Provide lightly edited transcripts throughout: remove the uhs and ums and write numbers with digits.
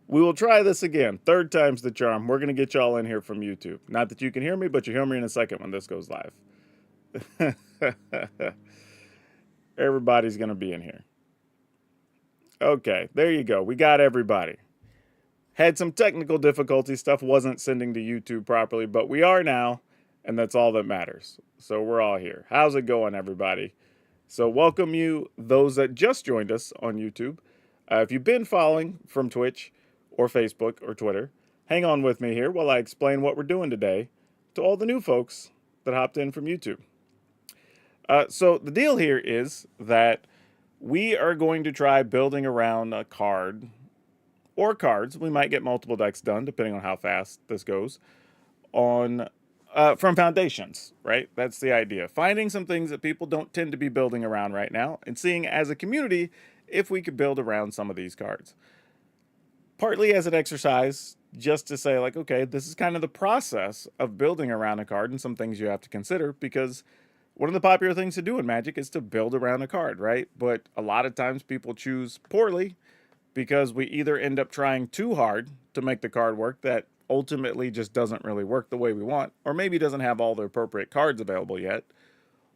We will try this again. Third time's the charm. We're going to get y'all in here from YouTube. Not that you can hear me, but you'll hear me in a second when this goes live. Everybody's going to be in here. Okay, there you go. We got everybody. Had some technical difficulty. Stuff wasn't sending to YouTube properly, but we are now, and that's all that matters. So we're all here. How's it going, everybody? So welcome you, those that just joined us on YouTube. If you've been following from Twitch or Facebook or Twitter, hang on with me here while I explain what we're doing today to all the new folks that hopped in from YouTube. So the deal here is that we are going to try building around a card or cards. We might get multiple decks done depending on how fast this goes on from foundations, right? That's the idea. Finding some things that people don't tend to be building around right now and seeing as a community if we could build around some of these cards. Partly as an exercise, just to say, like, okay, this is kind of the process of building around a card and some things you have to consider, because one of the popular things to do in Magic is to build around a card, right? But a lot of times people choose poorly because we either end up trying too hard to make the card work that ultimately just doesn't really work the way we want, or maybe doesn't have all the appropriate cards available yet,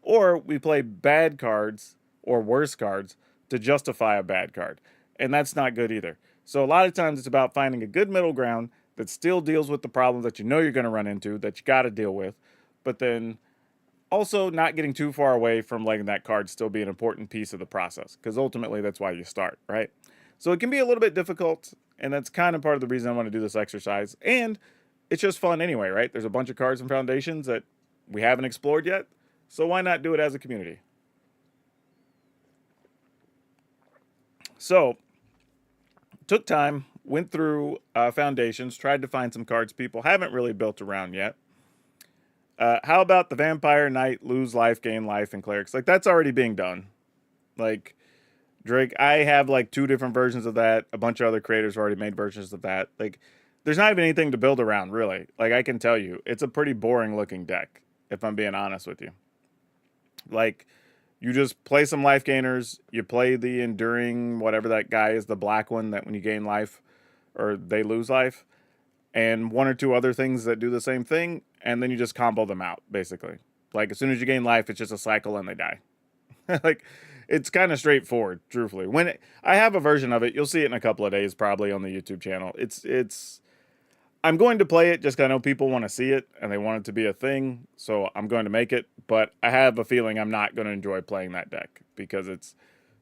or we play bad cards or worse cards to justify a bad card. And that's not good either. So a lot of times it's about finding a good middle ground that still deals with the problems that you know you're going to run into, that you got to deal with, but then also not getting too far away from letting that card still be an important piece of the process, because ultimately that's why you start, right? So it can be a little bit difficult, and that's kind of part of the reason I want to do this exercise. And it's just fun anyway, right? There's a bunch of cards and foundations that we haven't explored yet, so why not do it as a community? So, took time, went through foundations, tried to find some cards people haven't really built around yet. How about the Vampire, Knight, lose life, gain life, and Clerics? Like, that's already being done. Like, Drake, I have like 2 different versions of that. A bunch of other creators already made versions of that. Like, there's not even anything to build around, really. Like, I can tell you, it's a pretty boring looking deck, if I'm being honest with you. Like, you just play some life gainers, you play the enduring, whatever that guy is, the black one that when you gain life or they lose life, and 1 or 2 other things that do the same thing, and then you just combo them out, basically. Like, as soon as you gain life, it's just a cycle and they die. Like, it's kind of straightforward, truthfully. I have a version of it, you'll see it in a couple of days, probably on the YouTube channel. I'm going to play it just because I know people want to see it and they want it to be a thing, so I'm going to make it. But I have a feeling I'm not going to enjoy playing that deck because it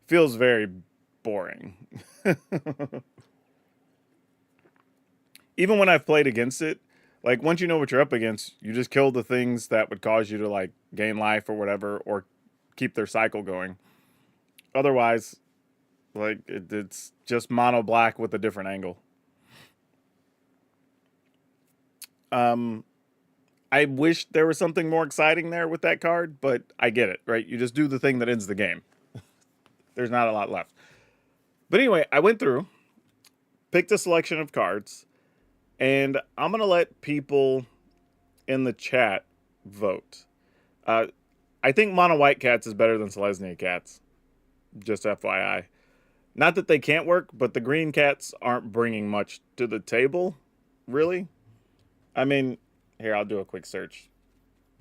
feels very boring. Even when I've played against it, like once you know what you're up against, you just kill the things that would cause you to like gain life or whatever, or keep their cycle going. Otherwise, like it's just mono black with a different angle. Um, I wish there was something more exciting there with that card, but I get it, right? You just do the thing that ends the game. There's not a lot left. But anyway, I went through, picked a selection of cards, and I'm going to let people in the chat vote. I think Mono White Cats is better than Selesnya Cats. Just FYI. Not that they can't work, but the green cats aren't bringing much to the table, really. I mean, here, I'll do a quick search.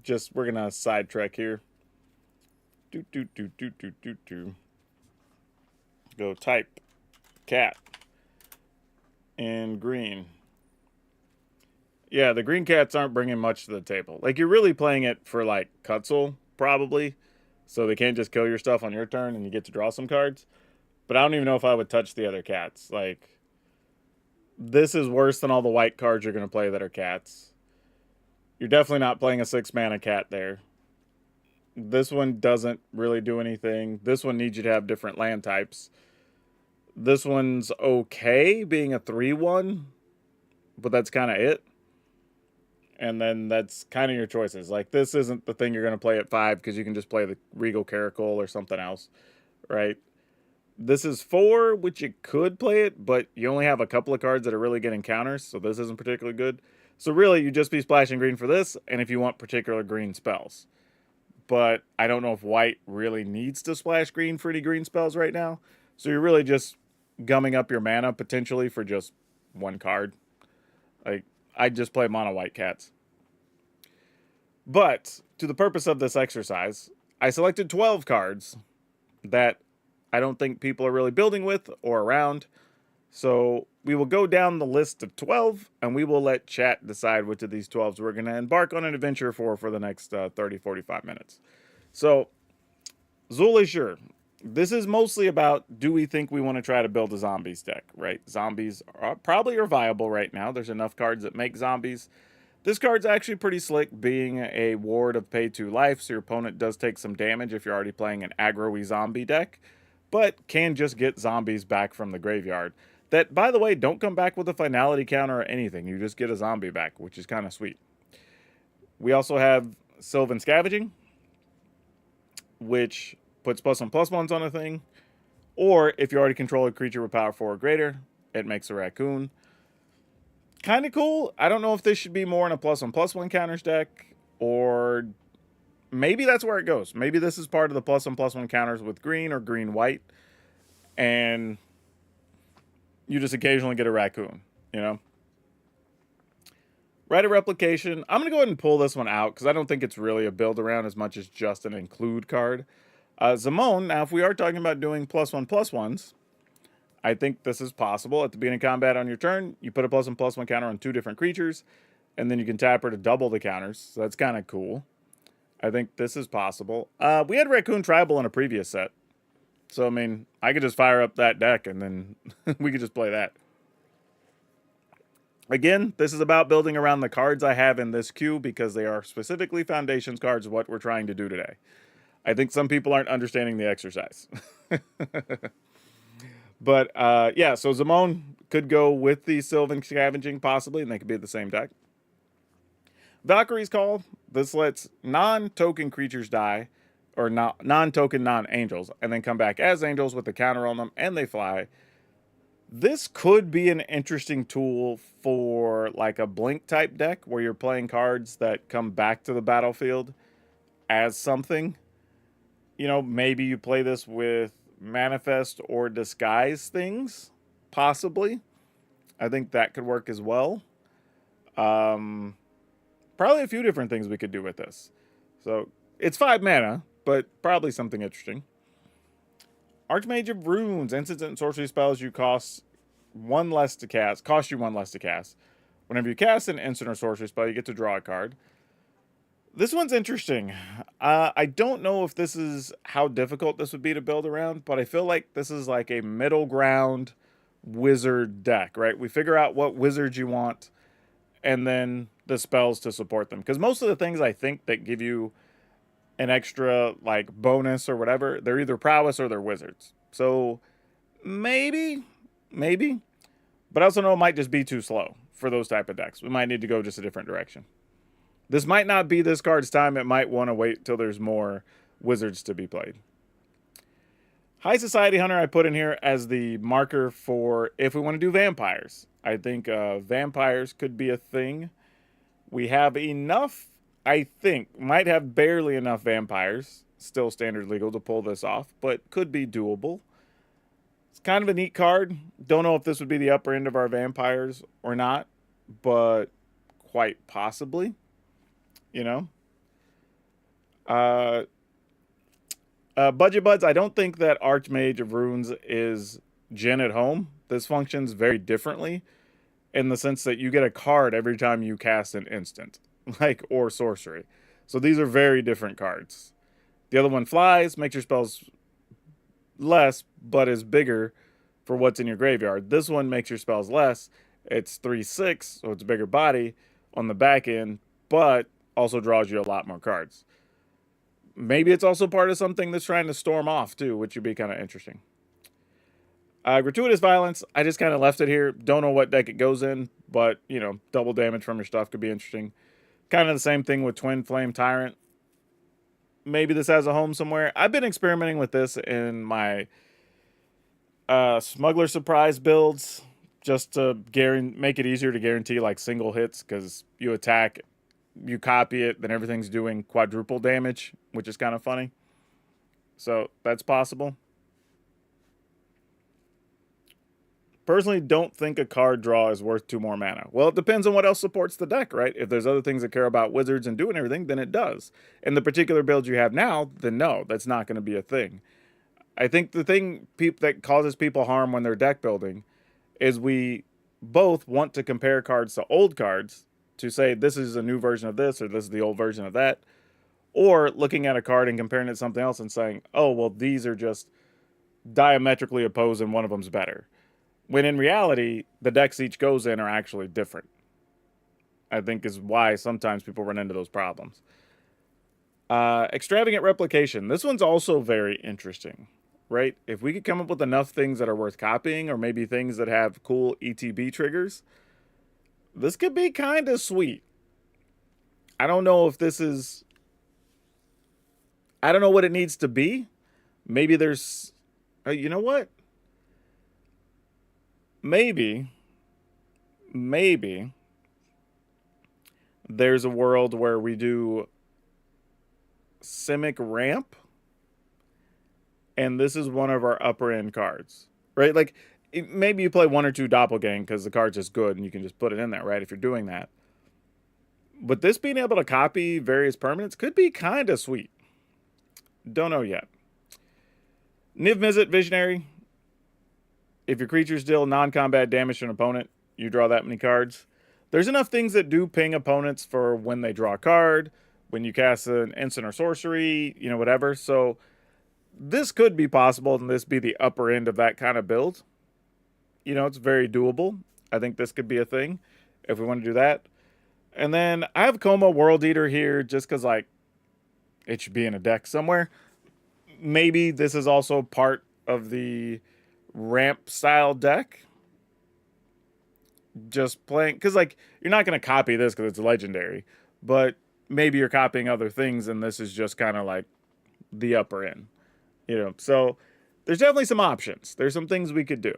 We're going to sidetrack here. Go type cat and green. Yeah, the green cats aren't bringing much to the table. Like, you're really playing it for, like, Cutzel, probably. So they can't just kill your stuff on your turn and you get to draw some cards. But I don't even know if I would touch the other cats. Like, this is worse than all the white cards you're going to play that are cats. You're definitely not playing a 6-mana cat there. This one doesn't really do anything. This one needs you to have different land types. This one's okay being a 3-1, but that's kind of it. And then that's kind of your choices. Like, this isn't the thing you're going to play at 5 because you can just play the Regal Caracal or something else, right? This is 4, which you could play it, but you only have a couple of cards that are really getting counters, so this isn't particularly good. So really, you just be splashing green for this, and if you want particular green spells. But I don't know if white really needs to splash green for any green spells right now. So you're really just gumming up your mana potentially for just one card. Like, I just play mono white cats. But to the purpose of this exercise, I selected 12 cards that I don't think people are really building with or around. So we will go down the list of 12, and we will let chat decide which of these 12s we're going to embark on an adventure for the next 30, 45 minutes. So, Zulishur, this is mostly about, do we think we want to try to build a zombies deck, right? Zombies probably are viable right now. There's enough cards that make zombies. This card's actually pretty slick, being a ward of pay 2 life, so your opponent does take some damage if you're already playing an aggro-y zombie deck, but can just get zombies back from the graveyard. That, by the way, don't come back with a finality counter or anything. You just get a zombie back, which is kind of sweet. We also have Sylvan Scavenging, which puts +1/+1s on a thing. Or if you already control a creature with power 4 or greater, it makes a raccoon. Kind of cool. I don't know if this should be more in a +1/+1 counters deck, or maybe that's where it goes. Maybe this is part of the +1/+1 counters with green or green-white, and you just occasionally get a raccoon, you know? Rite of Replication. I'm going to go ahead and pull this one out because I don't think it's really a build around as much as just an include card. Zamon, now if we are talking about doing +1/+1s, I think this is possible. At the beginning of combat on your turn, you put a +1/+1 counter on 2 different creatures, and then you can tap her to double the counters. So that's kind of cool. I think this is possible. We had Raccoon Tribal in a previous set. So, I mean, I could just fire up that deck, and then we could just play that. Again, this is about building around the cards I have in this queue because they are specifically Foundations cards, what we're trying to do today. I think some people aren't understanding the exercise. But, yeah, so Zamon could go with the Sylvan Scavenging, possibly, and they could be the same deck. Valkyrie's Call. This lets non-token creatures die, or non-token non-angels, and then come back as angels with a counter on them, and they fly. This could be an interesting tool for, like, a Blink-type deck, where you're playing cards that come back to the battlefield as something. You know, maybe you play this with Manifest or Disguise things, possibly. I think that could work as well. Probably a few different things we could do with this. So, it's 5 mana, but probably something interesting. Archmage of Runes. Instant and sorcery spells you cost you 1 less to cast. Whenever you cast an instant or sorcery spell, you get to draw a card. This one's interesting. I don't know if this is how difficult this would be to build around, but I feel like this is like a middle ground wizard deck, right? We figure out what wizards you want, and then the spells to support them. Because most of the things I think that give you an extra, like, bonus or whatever, they're either prowess or they're wizards. So, maybe. But I also know it might just be too slow for those type of decks. We might need to go just a different direction. This might not be this card's time. It might want to wait till there's more wizards to be played. High Society Hunter I put in here as the marker for if we want to do vampires. I think vampires could be a thing. We have enough, I think, might have barely enough vampires, still standard legal, to pull this off, but could be doable. It's kind of a neat card. Don't know if this would be the upper end of our vampires or not, but quite possibly, you know. Budget Buds, I don't think that Archmage of Runes is Gen at home. This functions very differently in the sense that you get a card every time you cast an instant, like, or sorcery. So these are very different cards. The other one flies, makes your spells less, but is bigger for what's in your graveyard. This one makes your spells less. It's 3/6, so it's a bigger body on the back end, but also draws you a lot more cards. Maybe it's also part of something that's trying to storm off, too, which would be kind of interesting. Gratuitous Violence, I just kind of left it here. Don't know what deck it goes in, but, you know, double damage from your stuff could be interesting. Kind of the same thing with Twin Flame Tyrant. Maybe this has a home somewhere. I've been experimenting with this in my Smuggler Surprise builds, just to make it easier to guarantee, like, single hits, because you attack, you copy it, then everything's doing quadruple damage, which is kind of funny. So that's possible. Personally, don't think a card draw is worth 2 more mana. Well, it depends on what else supports the deck, right? If there's other things that care about wizards and doing everything, then it does. In the particular build you have now, then no, that's not going to be a thing. I think the thing that causes people harm when they're deck building is we both want to compare cards to old cards to say this is a new version of this or this is the old version of that, or looking at a card and comparing it to something else and saying, oh, well, these are just diametrically opposed and one of them's better. When in reality, the decks each goes in are actually different. I think is why sometimes people run into those problems. Extravagant replication. This one's also very interesting, right? If we could come up with enough things that are worth copying, or maybe things that have cool ETB triggers, this could be kind of sweet. I don't know if this is... I don't know what it needs to be. Maybe there's... you know what? Maybe there's a world where we do Simic Ramp, and this is one of our upper end cards, right? Like, maybe you play 1 or 2 Doppelgang because the card's just good and you can just put it in there, right? If you're doing that. But this being able to copy various permanents could be kind of sweet. Don't know yet. Niv Mizzet Visionary. If your creatures deal non-combat damage to an opponent, you draw that many cards. There's enough things that do ping opponents for when they draw a card, when you cast an instant or sorcery, you know, whatever. So this could be possible, and this be the upper end of that kind of build. You know, it's very doable. I think this could be a thing if we want to do that. And then I have Coma World Eater here just because, like, it should be in a deck somewhere. Maybe this is also part of the ramp style deck. Just playing, because, like, you're not going to copy this because it's legendary, but maybe you're copying other things, and this is just kind of like the upper end, you know. So there's definitely some options. There's some things we could do.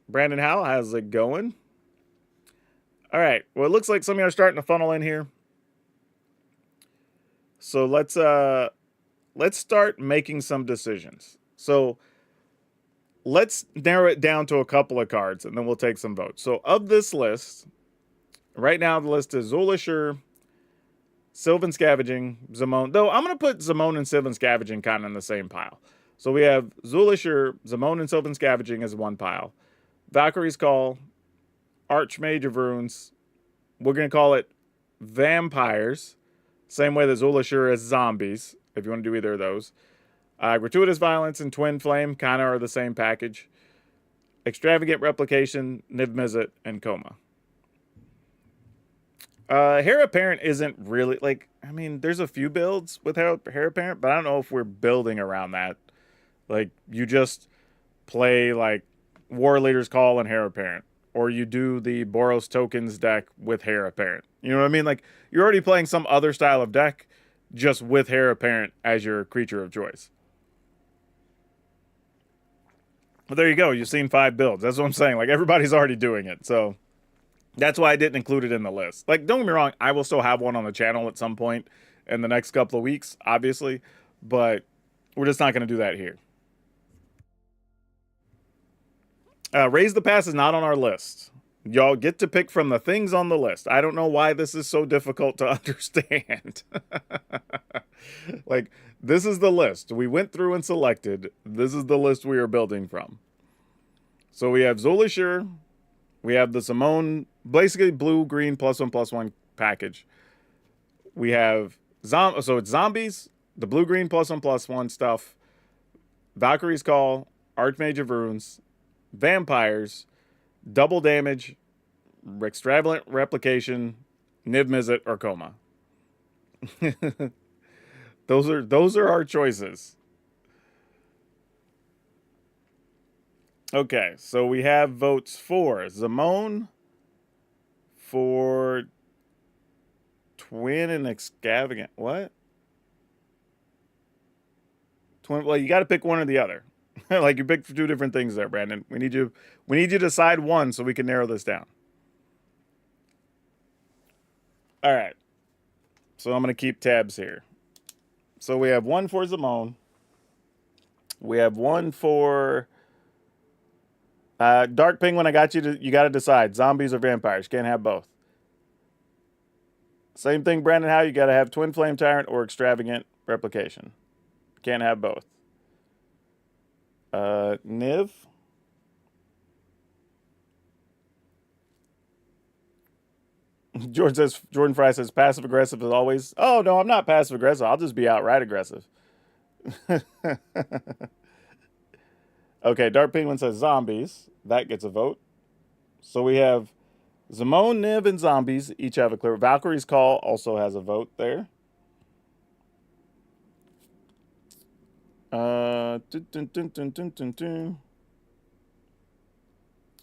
Brandon Howell, how's it going? All right. Well, it looks like some of you are starting to funnel in here. So let's start making some decisions. So let's narrow it down to a couple of cards, and then we'll take some votes. So of this list, right now the list is Zulishur, Sylvan Scavenging, Zimone. Though I'm going to put Zimone and Sylvan Scavenging kind of in the same pile. So we have Zulishur, Zimone, and Sylvan Scavenging as one pile. Valkyrie's Call, Archmage of Runes. We're going to call it Vampires. Same way that Zulishur is Zombies, if you want to do either of those. Gratuitous Violence and Twin Flame kind of are the same package. Extravagant Replication, Niv Mizzet, and Coma. Heir Apparent isn't really, like, I mean, there's a few builds with Heir Apparent, but I don't know if we're building around that. Like, you just play, like, War Leader's Call and Heir Apparent. Or you do the Boros Tokens deck with Heir Apparent. You know what I mean? Like, you're already playing some other style of deck just with Heir Apparent as your creature of choice. Well, there you go. You've seen 5 builds. That's what I'm saying. Like, everybody's already doing it. So that's why I didn't include it in the list. Like, don't get me wrong. I will still have one on the channel at some point in the next couple of weeks, obviously. But we're just not going to do that here. Raise the Pass is not on our list. Y'all get to pick from the things on the list. I don't know why this is so difficult to understand. Like, this is the list. We went through and selected. This is the list we are building from. So we have Zulishur. We have the Zimone, basically blue, green, +1/+1 package. We have, so it's Zombies, the blue, green, +1/+1 stuff. Valkyrie's Call, Archmage of Runes, Vampires, Double Damage, Extravagant Replication, Niv Mizzet, or Coma. Those are our choices. Okay, so we have votes for Zimone, for Twin and Extravagant. What? Twin. Well, you got to pick one or the other. Like, you picked 2 different things there, Brandon. We need you to decide one so we can narrow this down. All right. So I'm going to keep tabs here. So we have 1 for Zimone, We have one for Dark Penguin. I got you. You got to decide: zombies or vampires. Can't have both. Same thing, Brandon. How you got to have Twin Flame Tyrant or Extravagant Replication. Can't have both. Niv. Jordan Fry says passive aggressive as always. Oh no, I'm not passive aggressive. I'll just be outright aggressive. Okay, Dark Penguin says zombies. That gets a vote. So we have Zimone, Niv, and zombies each have a clear. Valkyrie's Call also has a vote there. Dun, dun, dun.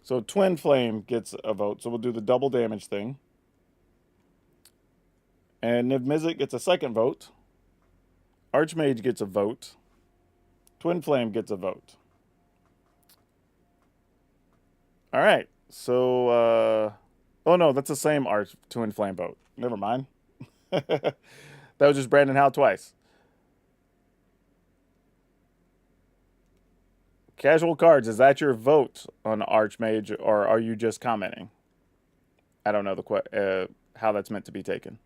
So Twin Flame gets a vote. So we'll do the double damage thing. And Niv Mizzet gets a second vote. Archmage gets a vote. Twin Flame gets a vote. All right. So, oh no, that's the same Twin Flame vote. Never mind. That was just Brandon Howe twice. Casual Cards, is that your vote on Archmage, or are you just commenting? I don't know how that's meant to be taken.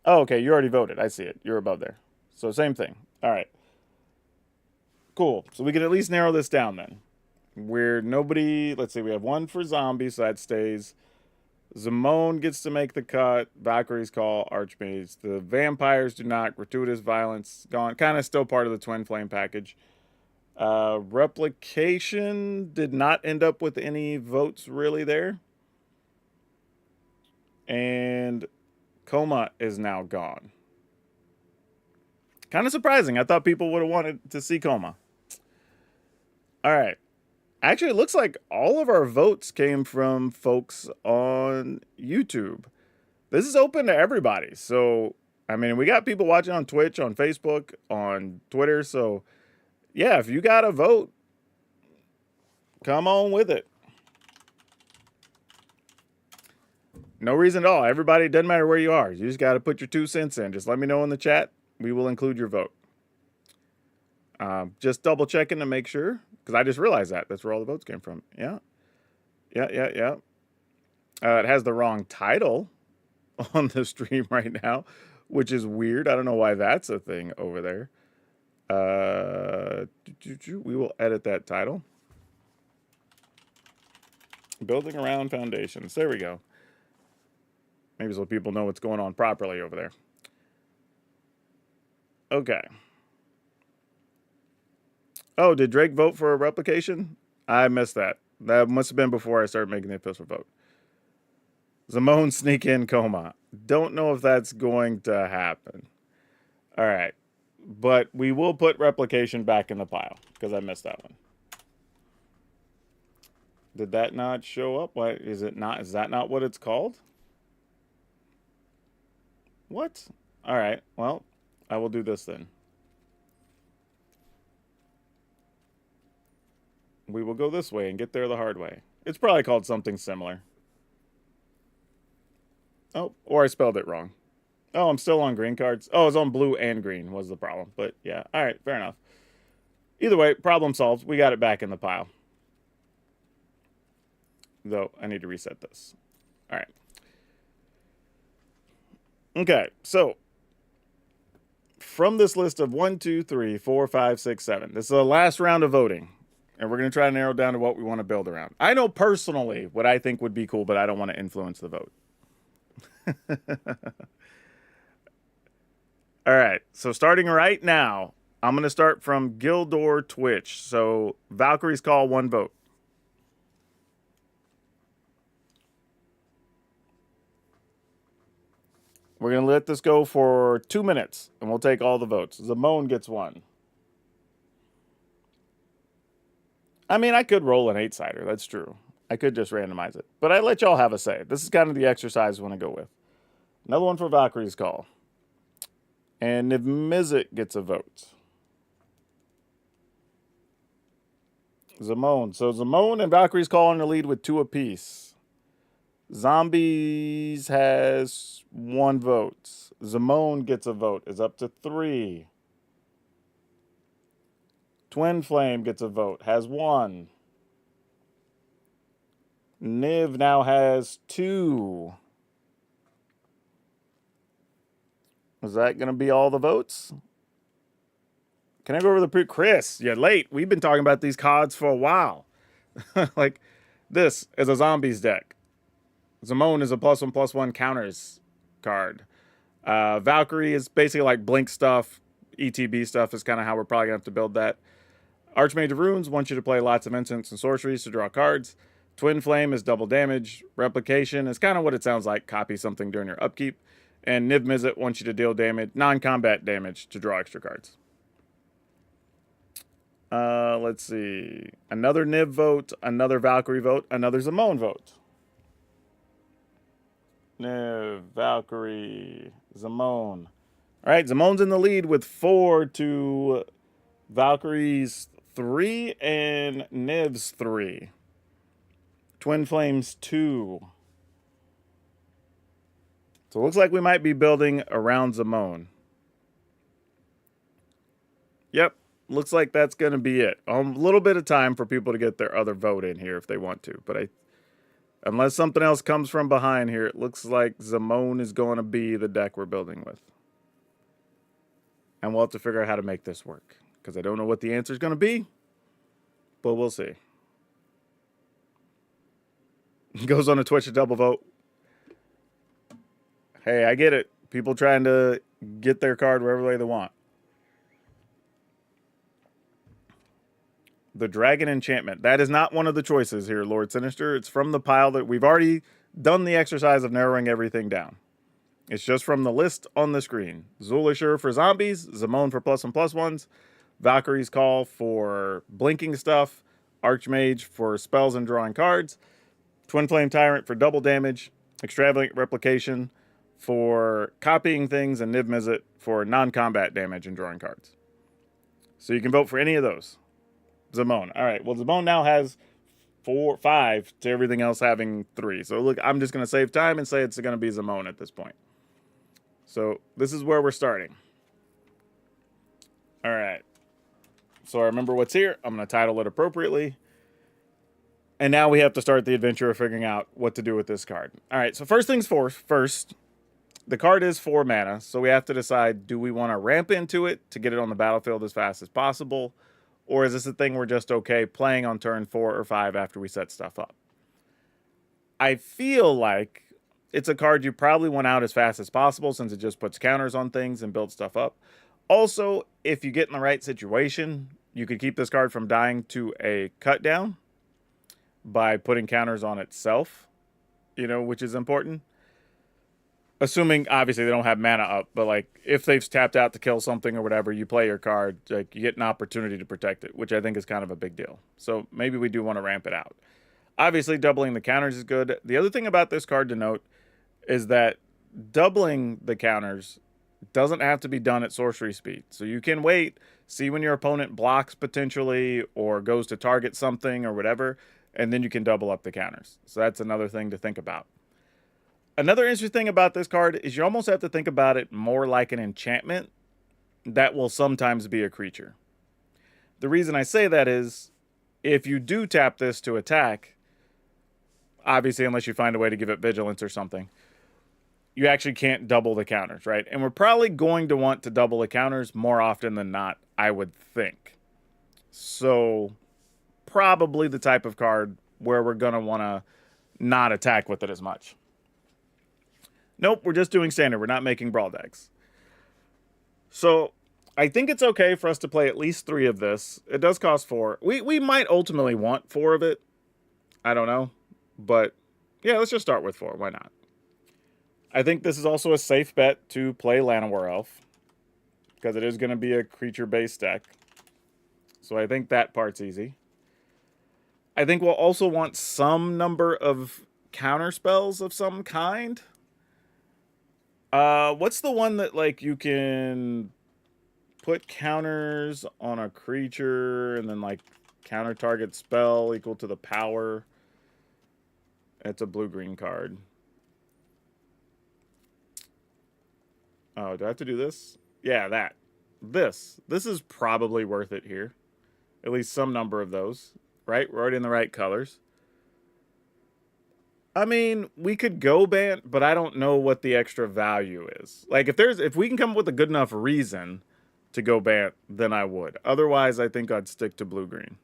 Oh, okay, you already voted. I see it. You're above there. So same thing. All right. Cool. So we can at least narrow this down then. Where nobody, let's see, we have one for zombies, so that stays. Zimone gets to make the cut. Valkyrie's Call, Archmage. The vampires do not. Gratuitous Violence, gone. Kind of still part of the Twin Flame package. Replication did not end up with any votes really there. And Coma is now gone. Kind of surprising. I thought people would have wanted to see Coma. All right. Actually, it looks like all of our votes came from folks on YouTube. This is open to everybody. So, I mean, we got people watching on Twitch, on Facebook, on Twitter. So, yeah, if you got a vote, come on with it. No reason at all. Everybody, it doesn't matter where you are. You just got to put your 2 cents in. Just let me know in the chat. We will include your vote. Just double checking to make sure, because I just realized that. That's where all the votes came from. Yeah. It has the wrong title on the stream right now, which is weird. I don't know why that's a thing over there. We will edit that title. Building around foundations. There we go. Maybe so people know what's going on properly over there. Okay. Oh, did Drake vote for a replication? I missed that. That must have been before I started making the official vote. Zimone sneak in Coma. Don't know if that's going to happen. All right. But we will put replication back in the pile because I missed that one. Did that not show up? Why is it not? Is that not what it's called? What? All right. Well, I will do this then. We will go this way and get there the hard way. It's probably called something similar. Oh, or I spelled it wrong. Oh, I'm still on green cards. Oh, it's on blue and green was the problem. But yeah, all right, fair enough. Either way, problem solved. We got it back in the pile. Though, I need to reset this. All right. Okay, so from this list of 1, 2, 3, 4, 5, 6, 7, this is the last round of voting. And we're going to try to narrow down to what we want to build around. I know personally what I think would be cool, but I don't want to influence the vote. All right. So starting right now, I'm going to start from Gildor Twitch. So Valkyrie's Call, 1 vote. We're going to let this go for 2 minutes, and we'll take all the votes. Zimone gets 1. I mean, I could roll an 8-sider. That's true. I could just randomize it. But I let y'all have a say. This is kind of the exercise I want to go with. Another one for Valkyrie's Call. And Niv Mizzet gets a vote. Zimone. So Zimone and Valkyrie's Call in the lead with 2 apiece. Zombies has 1 vote. Zimone gets a vote. Is up to 3. Twin Flame gets a vote, has 1. Niv now has 2. Is that going to be all the votes? Can I go over the Chris, you're late. We've been talking about these cards for a while. Like, this is a zombies deck. Zamone is a +1/+1 counters card. Valkyrie is basically like blink stuff. ETB stuff is kind of how we're probably going to have to build that. Archmage of Runes wants you to play lots of instants and sorceries to draw cards. Twin Flame is double damage. Replication is kind of what it sounds like. Copy something during your upkeep. And Niv Mizzet wants you to deal damage, non-combat damage, to draw extra cards. Let's see. Another Niv vote, another Valkyrie vote, another Zamone vote. Niv, Valkyrie, Zamone. All right, Zamone's in the lead with 4 to Valkyrie's 3 and Niv's 3. Twin Flames 2. So it looks like we might be building around Zamone. Yep, looks like that's going to be it. A little bit of time for people to get their other vote in here if they want to. But unless something else comes from behind here, it looks like Zamone is going to be the deck we're building with. And we'll have to figure out how to make this work. Because I don't know what the answer is going to be. But we'll see. Goes on a Twitch to double vote. Hey, I get it. People trying to get their card wherever way they want. The Dragon Enchantment. That is not one of the choices here, Lord Sinister. It's from the pile that we've already done the exercise of narrowing everything down. It's just from the list on the screen. Zulashur for zombies, Zamone for +1/+1s, Valkyrie's Call for blinking stuff, Archmage for spells and drawing cards, Twin Flame Tyrant for double damage, Extravagant Replication for copying things, and Niv Mizzet for non-combat damage and drawing cards. So you can vote for any of those. Zamone. All right. Well, Zamone now has 5 to everything else having 3. So look, I'm just going to save time and say it's going to be Zamone at this point. So this is where we're starting. All right. So I remember what's here. I'm going to title it appropriately. And now we have to start the adventure of figuring out what to do with this card. All right. So first things first, the card is 4 mana. So we have to decide, do we want to ramp into it to get it on the battlefield as fast as possible? Or is this a thing we're just okay playing on turn 4 or 5 after we set stuff up? I feel like it's a card you probably want out as fast as possible since it just puts counters on things and builds stuff up. Also, if you get in the right situation, you could keep this card from dying to a cut down by putting counters on itself, which is important. Assuming, obviously, they don't have mana up, but, like, if they've tapped out to kill something or whatever, you play your card, like, you get an opportunity to protect it, which I think is kind of a big deal. So maybe we do want to ramp it out. Obviously, doubling the counters is good. The other thing about this card to note is that doubling the counters doesn't have to be done at sorcery speed. So you can wait, see when your opponent blocks potentially or goes to target something or whatever, and then you can double up the counters. So that's another thing to think about. Another interesting thing about this card is you almost have to think about it more like an enchantment that will sometimes be a creature. The reason I say that is, if you do tap this to attack, obviously unless you find a way to give it vigilance or something, you actually can't double the counters, right? And we're probably going to want to double the counters more often than not, I would think. So probably the type of card where we're going to want to not attack with it as much. Nope, we're just doing standard. We're not making brawl decks. So I think it's okay for us to play at least 3 of this. It does cost 4. We might ultimately want 4 of it. I don't know. But yeah, let's just start with 4. Why not? I think this is also a safe bet to play Llanowar Elf, because it is going to be a creature-based deck. So I think that part's easy. I think we'll also want some number of counter spells of some kind. What's the one that, like, you can put counters on a creature and then, like, counter target spell equal to the power? It's a blue-green card. Oh, do I have to do this? Yeah, that. This is probably worth it here. At least some number of those, right? We're already in the right colors. I mean, we could go Bant, but I don't know what the extra value is. Like if we can come up with a good enough reason to go Bant, then I would. Otherwise, I think I'd stick to blue green.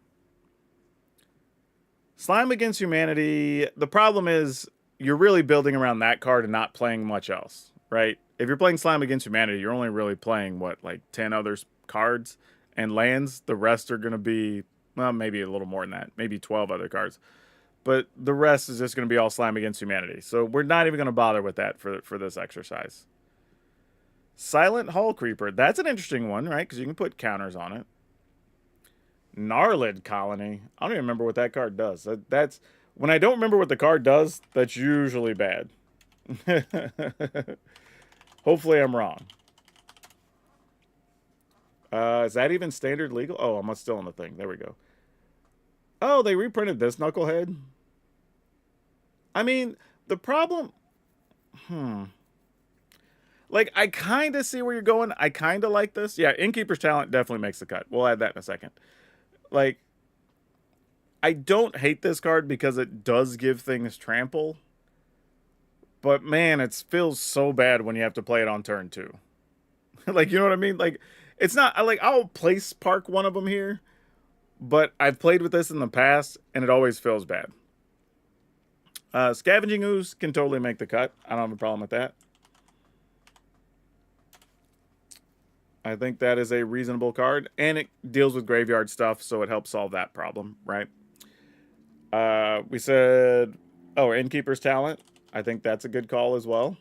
Slime Against Humanity. The problem is you're really building around that card and not playing much else, right? If you're playing Slime Against Humanity, you're only really playing what, like 10 other cards and lands. The rest are going to be, well, maybe a little more than that, maybe 12 other cards. But the rest is just going to be all Slime Against Humanity. So we're not even going to bother with that for this exercise. Silent Hall Creeper. That's an interesting one, right? Because you can put counters on it. Gnarlid Colony. I don't even remember what that card does. That's when I don't remember what the card does, that's usually bad. Hopefully I'm wrong. Is that even standard legal? Oh, I'm still on the thing. There we go. Oh, they reprinted this Knucklehead. I mean, the problem... Like, I kind of see where you're going. I kind of like this. Yeah, Innkeeper's Talent definitely makes the cut. We'll add that in a second. Like, I don't hate this card because it does give things trample. But, man, it feels so bad when you have to play it on turn 2. Like, you know what I mean? Like, it's not... Like, I'll place park one of them here. But I've played with this in the past, and it always feels bad. Scavenging Ooze can totally make the cut. I don't have a problem with that. I think that is a reasonable card, and it deals with graveyard stuff, so it helps solve that problem, right? We said, oh, Innkeeper's Talent. I think that's a good call as well.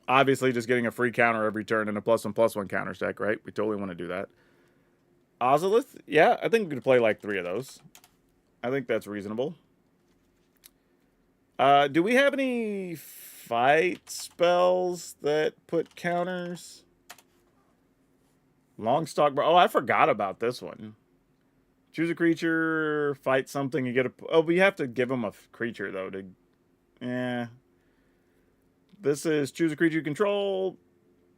Obviously, just getting a free counter every turn and a +1/+1 counter stack, right? We totally want to do that. Ozolith, yeah, I think we could play like 3 of those. I think that's reasonable. Do we have any fight spells that put counters? Longstalk. Oh, I forgot about this one. Choose a creature, fight something, you get a... Oh, but you have to give them a creature, though. Yeah. This is choose a creature you control.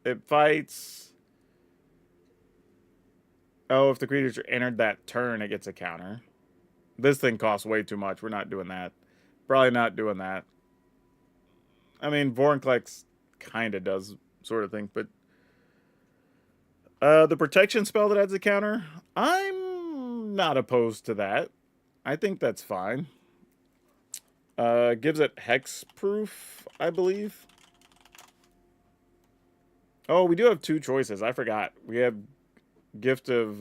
It fights. Oh, if the creatures are entered that turn, it gets a counter. This thing costs way too much. We're not doing that. Probably not doing that. I mean, Vorinclex kind of does sort of thing, but... the protection spell that adds a counter, I'm not opposed to that. I think that's fine. Gives it hexproof, I believe. Oh, we do have 2 choices. I forgot. We have Gift of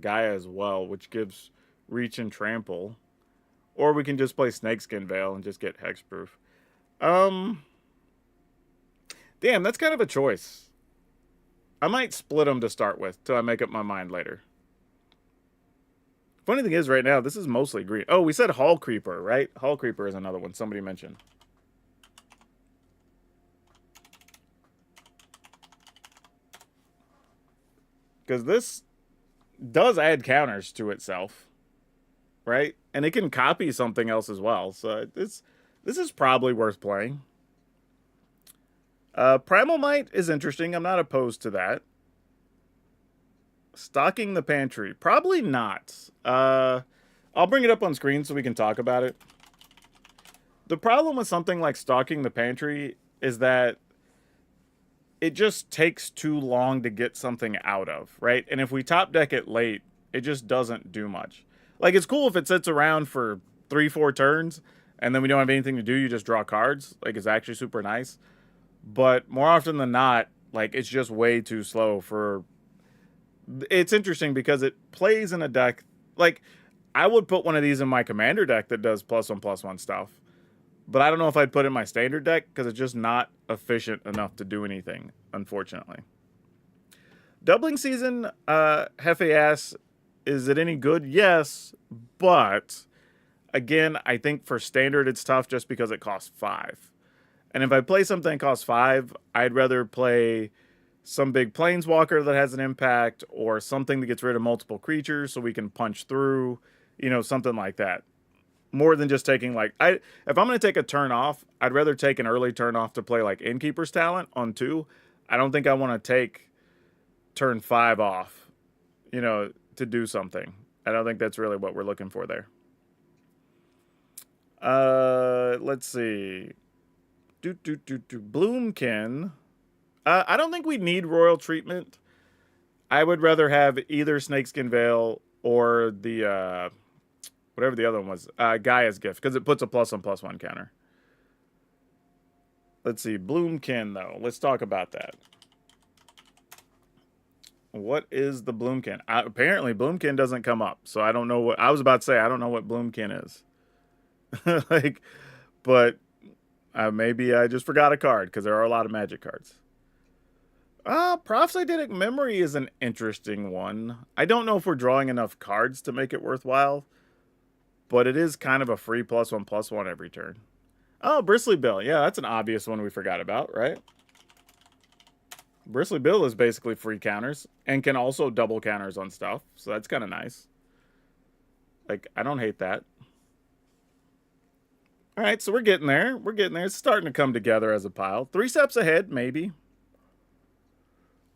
Gaia as well, which gives reach and trample. Or we can just play Snakeskin Veil and just get hexproof. Damn, that's kind of a choice. I might split them to start with, till I make up my mind later. Funny thing is, right now, this is mostly green. Oh, we said Hall Creeper, right? Hall Creeper is another one somebody mentioned. Because this does add counters to itself, right? And it can copy something else as well. So this is probably worth playing. Primal Might is interesting. I'm not opposed to that. Stocking the Pantry. Probably not. I'll bring it up on screen so we can talk about it. The problem with something like Stocking the Pantry is that it just takes too long to get something out of, right? And if we top deck it late, it just doesn't do much. Like, it's cool if it sits around for 3-4 turns, and then we don't have anything to do, you just draw cards. Like, it's actually super nice. But more often than not, like, it's just way too slow for... It's interesting because it plays in a deck... Like, I would put one of these in my commander deck that does +1/+1 stuff. But I don't know if I'd put it in my standard deck because it's just not efficient enough to do anything, unfortunately. Doubling Season, Hefe-ass, is it any good? Yes, but again, I think for standard it's tough just because it costs 5. And if I play something that costs 5, I'd rather play some big planeswalker that has an impact or something that gets rid of multiple creatures so we can punch through, you know, something like that. More than just taking, like, if I'm going to take a turn off, I'd rather take an early turn off to play, like, Innkeeper's Talent on 2. I don't think I want to take turn 5 off. You know, to do something. I don't think that's really what we're looking for there. Let's see. Bloomkin. I don't think we need royal treatment. I would rather have either Snakeskin Veil or the whatever the other one was, Gaia's Gift, because it puts a +1/+1 counter. Let's see, Bloomkin though. Let's talk about that. What is the Bloomkin? Apparently, Bloomkin doesn't come up, so I don't know what I was about to say. I don't know what Bloomkin is. Like, but maybe I just forgot a card because there are a lot of Magic cards. Prophesidic Memory is an interesting one. I don't know if we're drawing enough cards to make it worthwhile, but it is kind of a free +1/+1 every turn. Oh, Bristly Bill. Yeah, that's an obvious one we forgot about, right? Bristly Bill is basically free counters and can also double counters on stuff, so that's kind of nice. Like, I don't hate that. All right, so we're getting there. We're getting there. It's starting to come together as a pile. 3 steps ahead, maybe.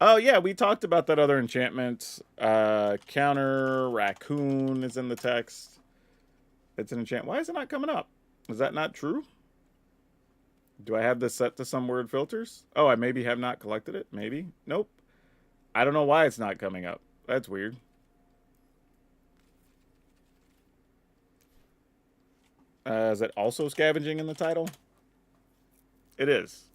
Oh, yeah, we talked about that other enchantment. Counter Raccoon is in the text. It's an enchant. Why is it not coming up? Is that not true? Do I have this set to some word filters? Oh, I maybe have not collected it. Maybe. Nope. I don't know why it's not coming up. That's weird. Is it also scavenging in the title? It is.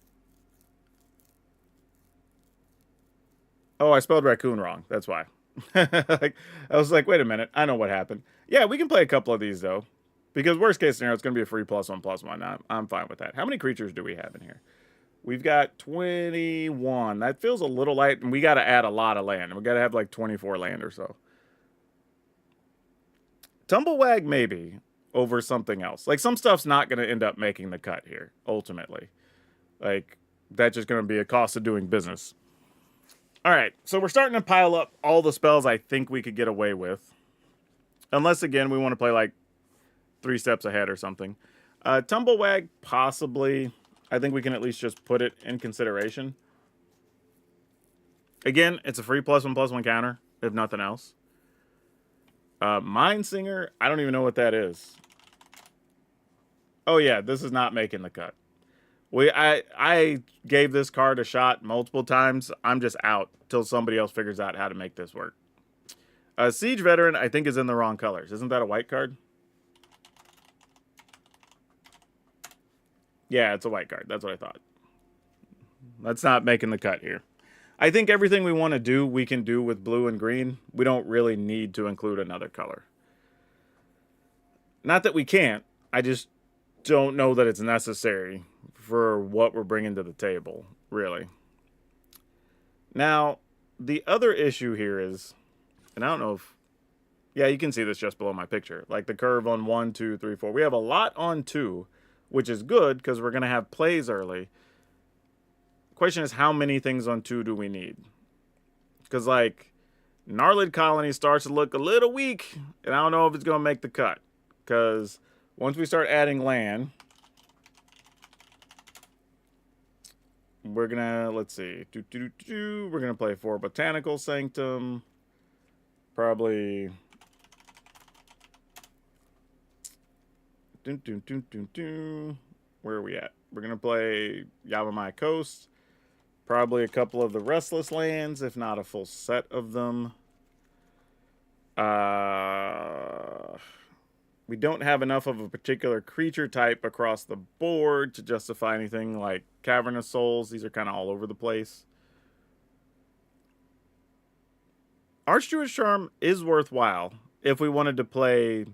Oh, I spelled raccoon wrong. That's why. Like, I was like, wait a minute. I know what happened. Yeah, we can play a couple of these, though. Because worst case scenario, it's going to be a free +1/+1. I'm fine with that. How many creatures do we have in here? We've got 21. That feels a little light, and we got to add a lot of land. We got to have like 24 land or so. Tumblewag, maybe, over something else. Like, some stuff's not going to end up making the cut here, ultimately. Like, that's just going to be a cost of doing business. All right, so we're starting to pile up all the spells I think we could get away with. Unless, again, we want to play, like, 3 steps ahead or something. Tumblewag, possibly. I think we can at least just put it in consideration. Again, it's a free +1/+1 counter, if nothing else. Mindsinger, I don't even know what that is. Oh yeah, this is not making the cut. I gave this card a shot multiple times. I'm just out till somebody else figures out how to make this work. Siege Veteran, I think, is in the wrong colors. Isn't that a white card? Yeah, it's a white card. That's what I thought. That's not making the cut here. I think everything we want to do, we can do with blue and green. We don't really need to include another color. Not that we can't. I just don't know that it's necessary for what we're bringing to the table, really. Now, the other issue here is, and I don't know if, yeah, you can see this just below my picture. Like the curve on 1, 2, 3, 4. We have a lot on 2, which is good because we're going to have plays early. Question is, how many things on 2 do we need? Because, like, Gnarlid Colony starts to look a little weak, and I don't know if it's going to make the cut. Because once we start adding land, we're going to, let's see, we're going to play 4 Botanical Sanctum. Probably... Where are we at? We're going to play Yavimaya Coast. Probably a couple of the Restless Lands, if not a full set of them. We don't have enough of a particular creature type across the board to justify anything like Cavernous Souls. These are kind of all over the place. Archdruid's Charm is worthwhile if we wanted to play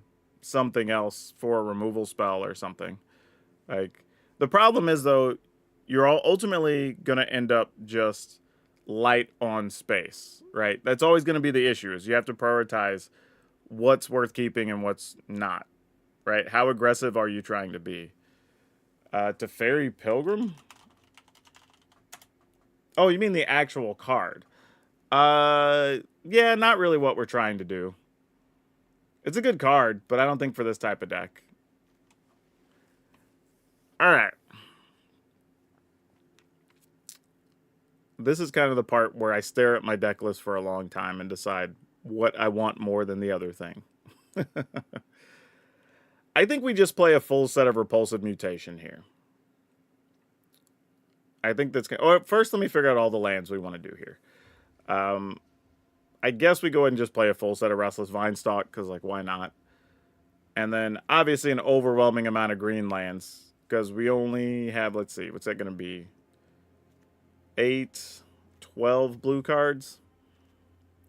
something else for a removal spell or something. Like, the problem is, though, you're ultimately going to end up just light on space, right? That's always going to be the issue, is you have to prioritize what's worth keeping and what's not, right? How aggressive are you trying to be? Teferi Pilgrim? Oh, you mean the actual card? Yeah, not really what we're trying to do. It's a good card, but I don't think for this type of deck. All right. This is kind of the part where I stare at my deck list for a long time and decide what I want more than the other thing. I think we just play a full set of Repulsive Mutation here. I think that's going to... Or first, let me figure out all the lands we want to do here. I guess we go ahead and just play a full set of Restless Vinestalk, because, like, why not? And then, obviously, an overwhelming amount of green lands, because we only have, let's see, what's that going to be? 8, 12 blue cards.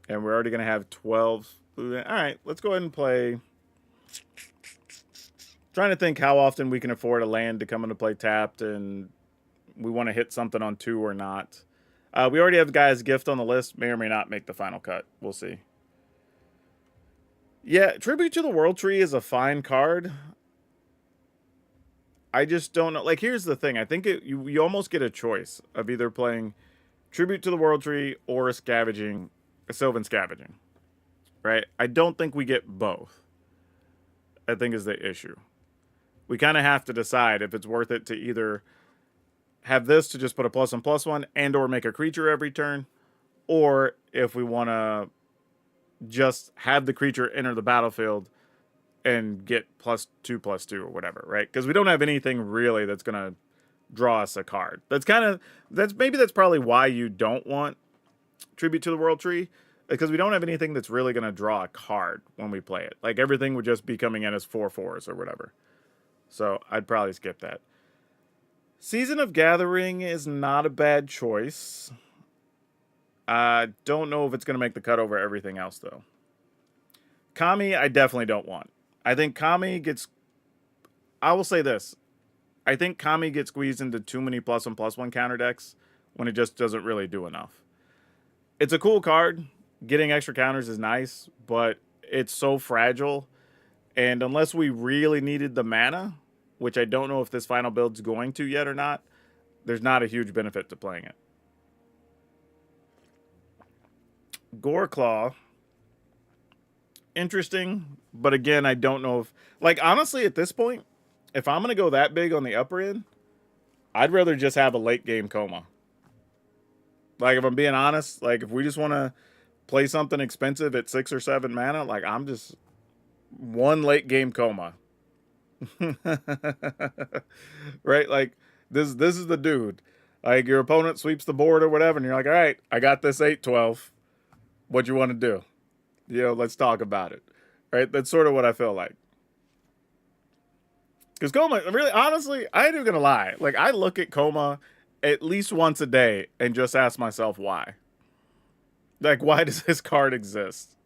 And we're already going to have 12 blue. All right, let's go ahead and play. Trying to think how often we can afford a land to come into play tapped, and we want to hit something on 2 or not. We already have Gaia's Gift on the list. May or may not make the final cut. We'll see. Yeah, Tribute to the World Tree is a fine card. I just don't know. Like, here's the thing. I think you almost get a choice of either playing Tribute to the World Tree or a Sylvan Scavenging. Right? I don't think we get both. I think is the issue. We kind of have to decide if it's worth it to either have this to just put a +1/+1 and or make a creature every turn, or if we want to just have the creature enter the battlefield and get +2/+2 or whatever, right? Because we don't have anything really that's going to draw us a card. That's probably why you don't want Tribute to the World Tree, because we don't have anything that's really going to draw a card when we play it. Like, everything would just be coming in as 4/4s or whatever. So I'd probably skip that. Season of Gathering is not a bad choice. I don't know if it's going to make the cut over everything else, though. Kami, I definitely don't want. I think Kami gets... I will say this. I think Kami gets squeezed into too many +1/+1 counter decks when it just doesn't really do enough. It's a cool card. Getting extra counters is nice, but it's so fragile. And unless we really needed the mana, which I don't know if this final build's going to yet or not, there's not a huge benefit to playing it. Goreclaw. Interesting, but again, I don't know if... Like, honestly, at this point, if I'm going to go that big on the upper end, I'd rather just have a late game Coma. Like, if I'm being honest, like, if we just want to play something expensive at 6 or 7 mana, like, I'm just... one late game Coma. Right? Like, this is the dude. Like, your opponent sweeps the board or whatever, and you're like, all right, I got this 8/12. What you want to do? You know, let's talk about it. Right? That's sort of what I feel like. Because Coma, really, honestly, I ain't even going to lie. Like, I look at Coma at least once a day and just ask myself why. Like, why does this card exist?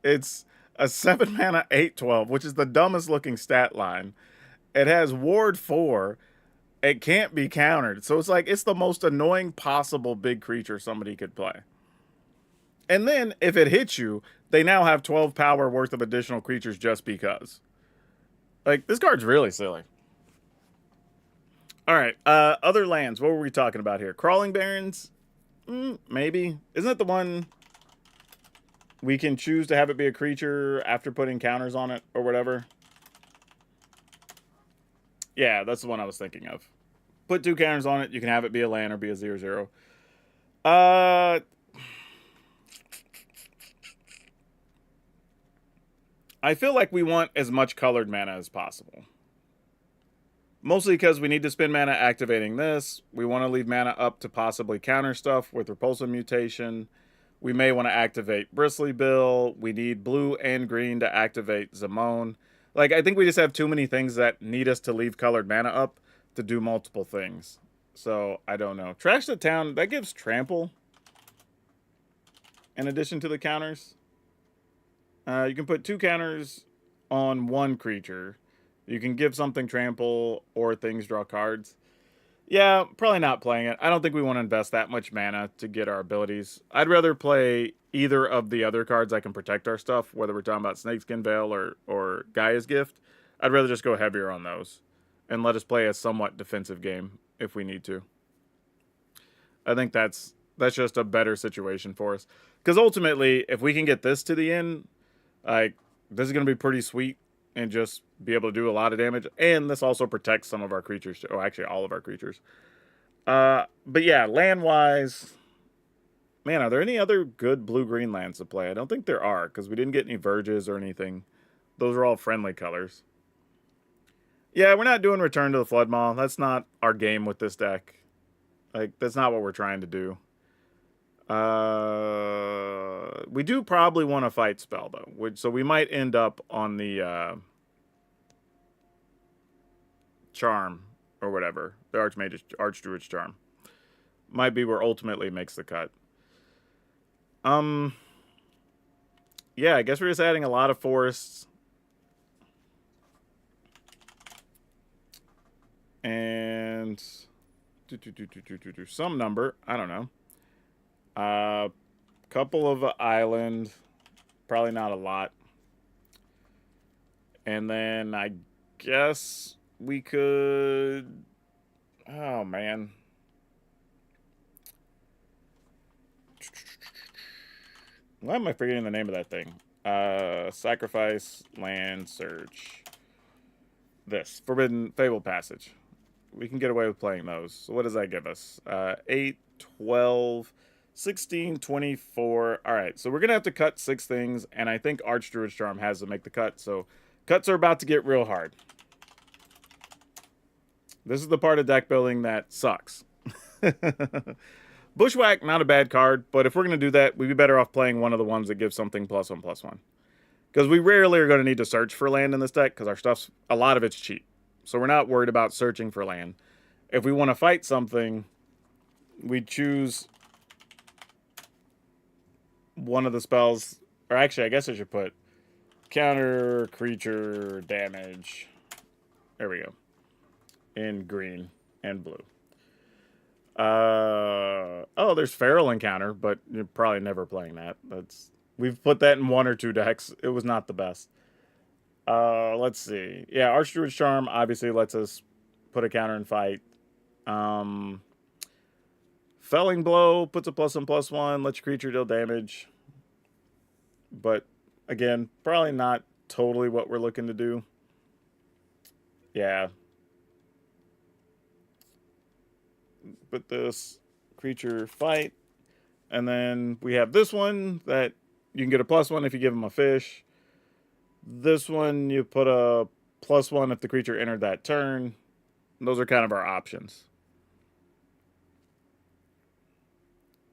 It's a 7 mana 8/12, which is the dumbest looking stat line. It has Ward 4. It can't be countered. So it's like, it's the most annoying possible big creature somebody could play. And then, if it hits you, they now have 12 power worth of additional creatures just because. Like, this card's really silly. Alright, other lands. What were we talking about here? Crawling Barrens? Maybe. Isn't that the one we can choose to have it be a creature after putting counters on it or whatever? Yeah, that's the one I was thinking of. Put 2 counters on it, you can have it be a land or be a 0/0. I feel like we want as much colored mana as possible. Mostly because we need to spend mana activating this. We want to leave mana up to possibly counter stuff with Repulsive Mutation. We may want to activate Bristly Bill. We need blue and green to activate Zamone. Like, I think we just have too many things that need us to leave colored mana up to do multiple things. So, I don't know. Trash the Town, that gives Trample in addition to the counters. You can put 2 counters on 1 creature. You can give something Trample or things draw cards. Yeah, probably not playing it. I don't think we want to invest that much mana to get our abilities. I'd rather play either of the other cards that can protect our stuff, whether we're talking about Snakeskin Veil or Gaia's Gift. I'd rather just go heavier on those and let us play a somewhat defensive game if we need to. I think that's just a better situation for us. Because ultimately, if we can get this to the end, like, this is going to be pretty sweet and just be able to do a lot of damage. And this also protects some of our creatures. Oh, actually, all of our creatures. But yeah, land-wise, Man, are there any other good blue-green lands to play? I don't think there are, because we didn't get any Verges or anything. Those are all friendly colors. Yeah, we're not doing Return to the Flood Maw. That's not our game with this deck. Like, that's not what we're trying to do. We do probably want a fight spell, though. So we might end up on the Charm, or whatever. The Archdruid's Charm. Might be where ultimately makes the cut. Yeah, I guess we're just adding a lot of forests. And some number, I don't know. Couple of island, probably not a lot. And then I guess we could, oh man. Why am I forgetting the name of that thing? Sacrifice, land, search. This, Forbidden Fable Passage. We can get away with playing those. So what does that give us? 8, 12, 16, 24. All right, so we're going to have to cut 6 things, and I think Archdruid's Charm has to make the cut, so cuts are about to get real hard. This is the part of deck building that sucks. Bushwhack, not a bad card, but if we're going to do that, we'd be better off playing one of the ones that gives something +1/+1. Because we rarely are going to need to search for land in this deck, because our stuff's, a lot of it's cheap. So we're not worried about searching for land. If we want to fight something, we choose one of the spells, or actually, I guess I should put counter creature damage. There we go. In green and blue. Oh, there's Feral Encounter, but you're probably never playing that. We've put that in 1 or 2 decks. It was not the best. Let's see. Yeah, Archdruid's Charm obviously lets us put a counter and fight. Felling Blow puts a +1/+1, lets your creature deal damage. But again, probably not totally what we're looking to do. Yeah. Put this creature fight. And then we have this one that you can get a +1 if you give him a fish. This one, you put a +1 if the creature entered that turn. Those are kind of our options.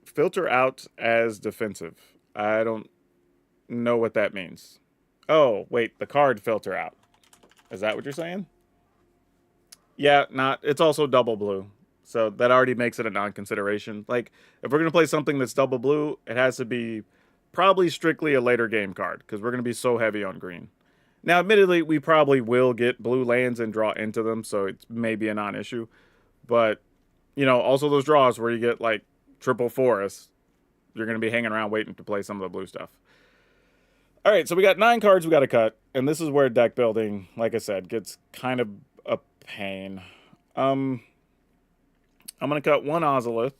Filter out as defensive. I don't know what that means. Oh, wait, the card filter out. Is that what you're saying? Yeah, it's also double blue. So that already makes it a non-consideration. Like, if we're going to play something that's double blue, it has to be probably strictly a later game card, because we're going to be so heavy on green. Now, admittedly, we probably will get blue lands and draw into them, so it's maybe a non-issue. But, you know, also those draws where you get, like, triple forests, you're going to be hanging around waiting to play some of the blue stuff. All right, so we got 9 cards we got to cut, and this is where deck building, like I said, gets kind of a pain. I'm going to cut 1 Ozolith.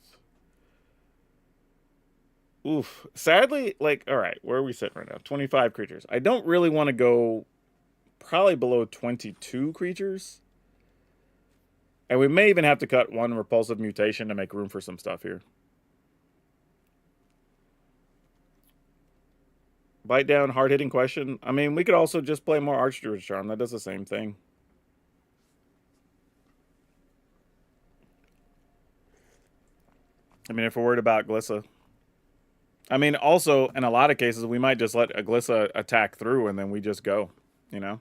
Oof. Sadly, like, all right, where are we sitting right now? 25 creatures. I don't really want to go probably below 22 creatures. And we may even have to cut 1 Repulsive Mutation to make room for some stuff here. Bite down, hard-hitting question. I mean, we could also just play more Archdruid's Charm. That does the same thing. I mean, if we're worried about Glissa. I mean, also, in a lot of cases, we might just let a Glissa attack through and then we just go, you know?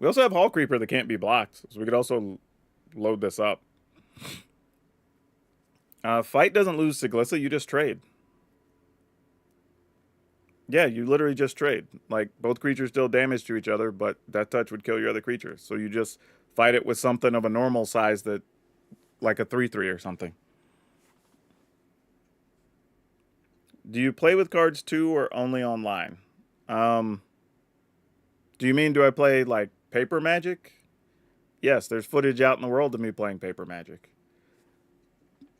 We also have Hall Creeper that can't be blocked, so we could also load this up. Fight doesn't lose to Glissa, you just trade. Yeah, you literally just trade. Like, both creatures deal damage to each other, but Death Touch would kill your other creatures. So you just fight it with something of a normal size that, like a 3/3 or something. Do you play with cards too, or only online? Do you mean, do I play, like, paper Magic? Yes, there's footage out in the world of me playing paper Magic.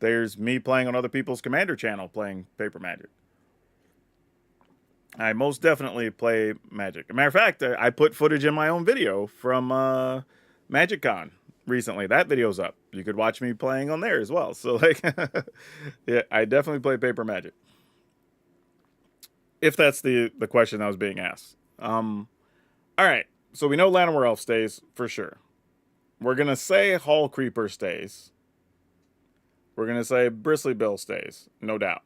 There's me playing on other people's Commander channel playing paper Magic. I most definitely play Magic. As a matter of fact, I put footage in my own video from MagicCon. recently. That video's up. You could watch me playing on there as well. So like, yeah, I definitely play Paper Magic. If that's the question that was being asked. All right. So we know Llanowar Elf stays for sure. We're gonna say Hall Creeper stays. We're gonna say Bristly Bill stays, no doubt.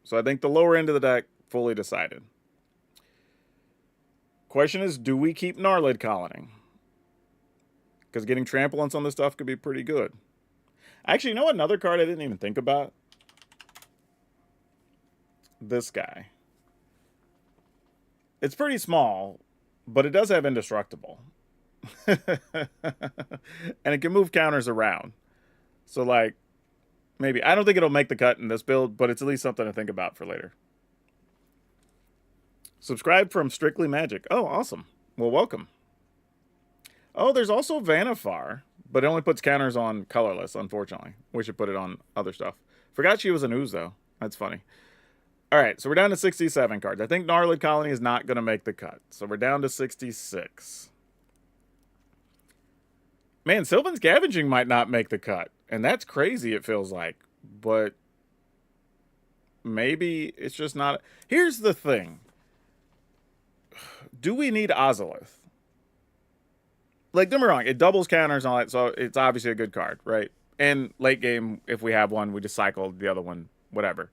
So I think the lower end of the deck fully decided. Question is, do we keep Gnarlid Colony? Because getting Tramplants on this stuff could be pretty good. Actually, you know what? Another card I didn't even think about? This guy. It's pretty small, but it does have Indestructible. And it can move counters around. So, like, maybe. I don't think it'll make the cut in this build, but it's at least something to think about for later. Subscribe from Strictly Magic. Oh, awesome. Well, welcome. Oh, there's also Vanifar, but it only puts counters on colorless, unfortunately. We should put it on other stuff. Forgot she was an ooze, though. That's funny. All right, so we're down to 67 cards. I think Gnarlid Colony is not going to make the cut. So we're down to 66. Man, Sylvan Scavenging might not make the cut. And that's crazy, it feels like. But maybe it's just not. Here's the thing. Do we need Ozolith? Like, don't get me wrong, it doubles counters and all that, so it's obviously a good card, right? And late game, if we have one, we just cycle the other one, whatever.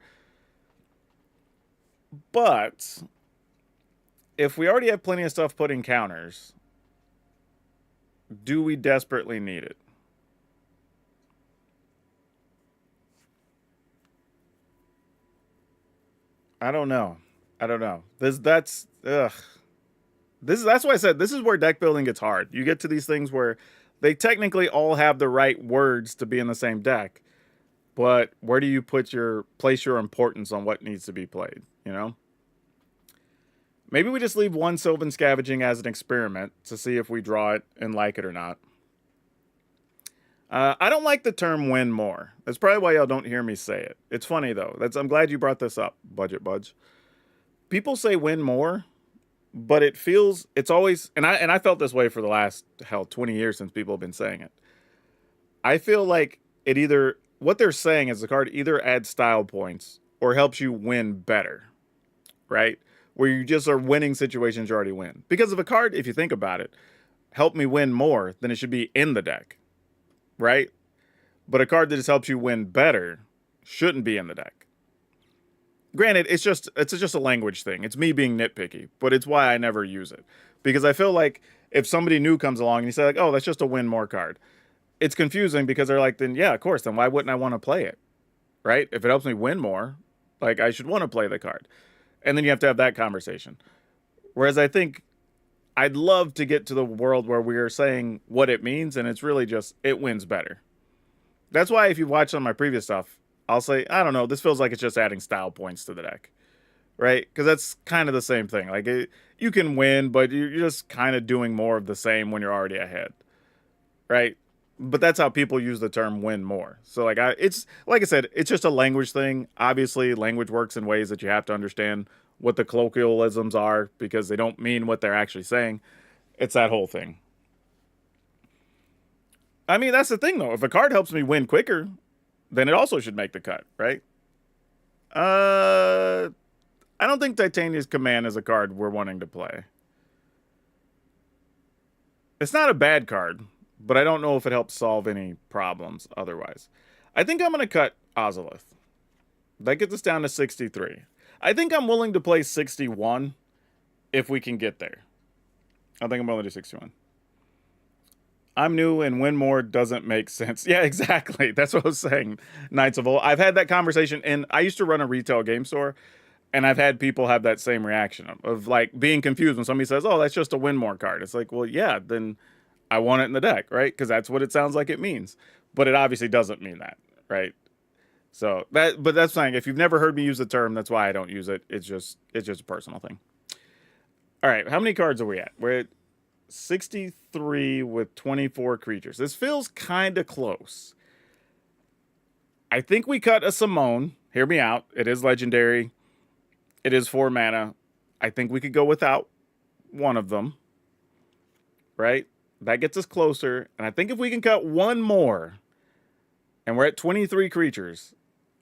But if we already have plenty of stuff putting counters, do we desperately need it? I don't know. That's why I said this is where deck building gets hard. You get to these things where they technically all have the right words to be in the same deck, but where do you place your importance on what needs to be played, you know? Maybe we just leave one Sylvan Scavenging as an experiment to see if we draw it and like it or not. I don't like the term win more. That's probably why y'all don't hear me say it. It's funny, though. I'm glad you brought this up, Budget Budge. People say win more, but it's always, and I felt this way for the last, 20 years since people have been saying it. I feel like what they're saying is the card either adds style points or helps you win better, right? Where you just are winning situations you already win. Because if a card, if you think about it, help me win more, then it should be in the deck, right? But a card that just helps you win better shouldn't be in the deck. Granted, it's just a language thing. It's me being nitpicky, but it's why I never use it. Because I feel like if somebody new comes along and you say, like, oh, that's just a win more card, it's confusing because they're like, then yeah, of course, then why wouldn't I want to play it? Right? If it helps me win more, like, I should want to play the card. And then you have to have that conversation. Whereas I think I'd love to get to the world where we are saying what it means, and it's really just, it wins better. That's why if you watch on my previous stuff, I'll say, I don't know, this feels like it's just adding style points to the deck. Right? Because that's kind of the same thing. Like, you can win, but you're just kind of doing more of the same when you're already ahead. Right? But that's how people use the term win more. So, like, it's like I said, it's just a language thing. Obviously, language works in ways that you have to understand what the colloquialisms are because they don't mean what they're actually saying. It's that whole thing. I mean, that's the thing, though. If a card helps me win quicker, then it also should make the cut, right? I don't think Titania's Command is a card we're wanting to play. It's not a bad card, but I don't know if it helps solve any problems otherwise. I think I'm going to cut Ozolith. That gets us down to 63. I think I'm willing to play 61 if we can get there. I think I'm willing to do 61. I'm new and win more doesn't make sense. Yeah, exactly. That's what I was saying. Knights of Old. I've had that conversation, and I used to run a retail game store, and I've had people have that same reaction of like being confused when somebody says, oh, that's just a win more card. It's like, well, yeah, then I want it in the deck, right? Because that's what it sounds like it means. But it obviously doesn't mean that, right? So but that's saying if you've never heard me use the term, that's why I don't use it. It's just a personal thing. All right, how many cards are we at? We're at 63 with 24 creatures. This feels kind of close. I think we cut a Simone. Hear me out. It is legendary. It is 4 mana. I think we could go without one of them. Right? That gets us closer. And I think if we can cut one more, and we're at 23 creatures,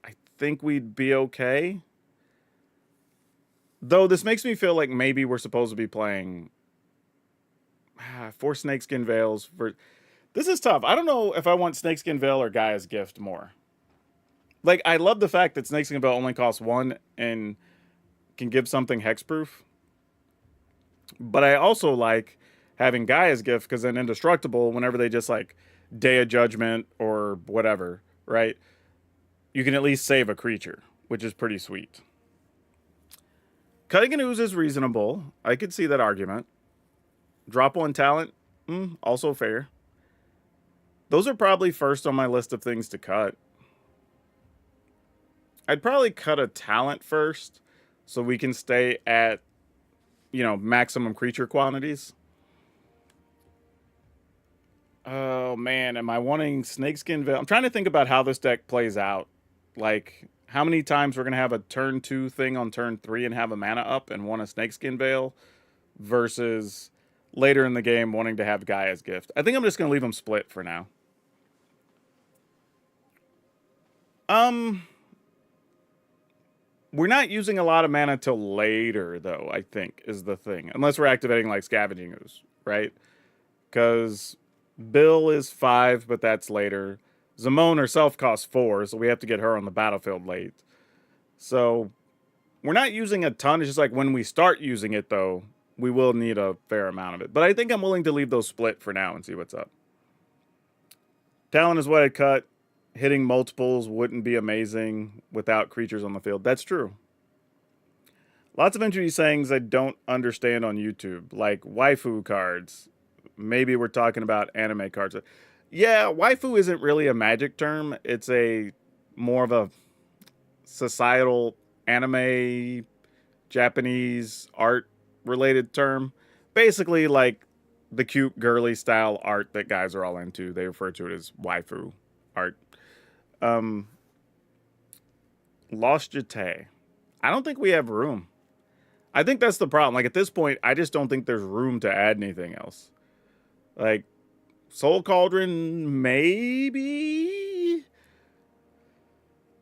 I think we'd be okay. Though this makes me feel like maybe we're supposed to be playing 4 Snakeskin Veils. This is tough. I don't know if I want Snakeskin Veil or Gaia's Gift more. Like, I love the fact that Snakeskin Veil only costs 1 and can give something hexproof. But I also like having Gaia's Gift because then Indestructible, whenever they just like Day of Judgment or whatever, right? You can at least save a creature, which is pretty sweet. Cutting an Ooze is reasonable. I could see that argument. Drop 1 talent, also fair. Those are probably first on my list of things to cut. I'd probably cut a talent first so we can stay at, maximum creature quantities. Oh, man, am I wanting Snakeskin Veil? I'm trying to think about how this deck plays out. Like, how many times we're going to have a turn 2 thing on turn 3 and have a mana up and want a Snakeskin Veil versus later in the game wanting to have Gaia's Gift. I think I'm just going to leave them split for now. We're not using a lot of mana till later, though, I think, is the thing. Unless we're activating, like, Scavenging Ooze, right? Because Bill is 5, but that's later. Zimone herself costs 4, so we have to get her on the battlefield late. So, we're not using a ton. It's just like when we start using it, though, we will need a fair amount of it. But I think I'm willing to leave those split for now and see what's up. Talent is what I cut. Hitting multiples wouldn't be amazing without creatures on the field. That's true. Lots of MTG sayings I don't understand on YouTube, like waifu cards. Maybe we're talking about anime cards. Yeah, waifu isn't really a Magic term. It's a more of a societal anime, Japanese art related term. Basically, like the cute girly style art that guys are all into. They refer to it as waifu art. Lost Jete. I don't think we have room. I think that's the problem. Like, at this point, I just don't think there's room to add anything else. Like, Soul Cauldron, maybe?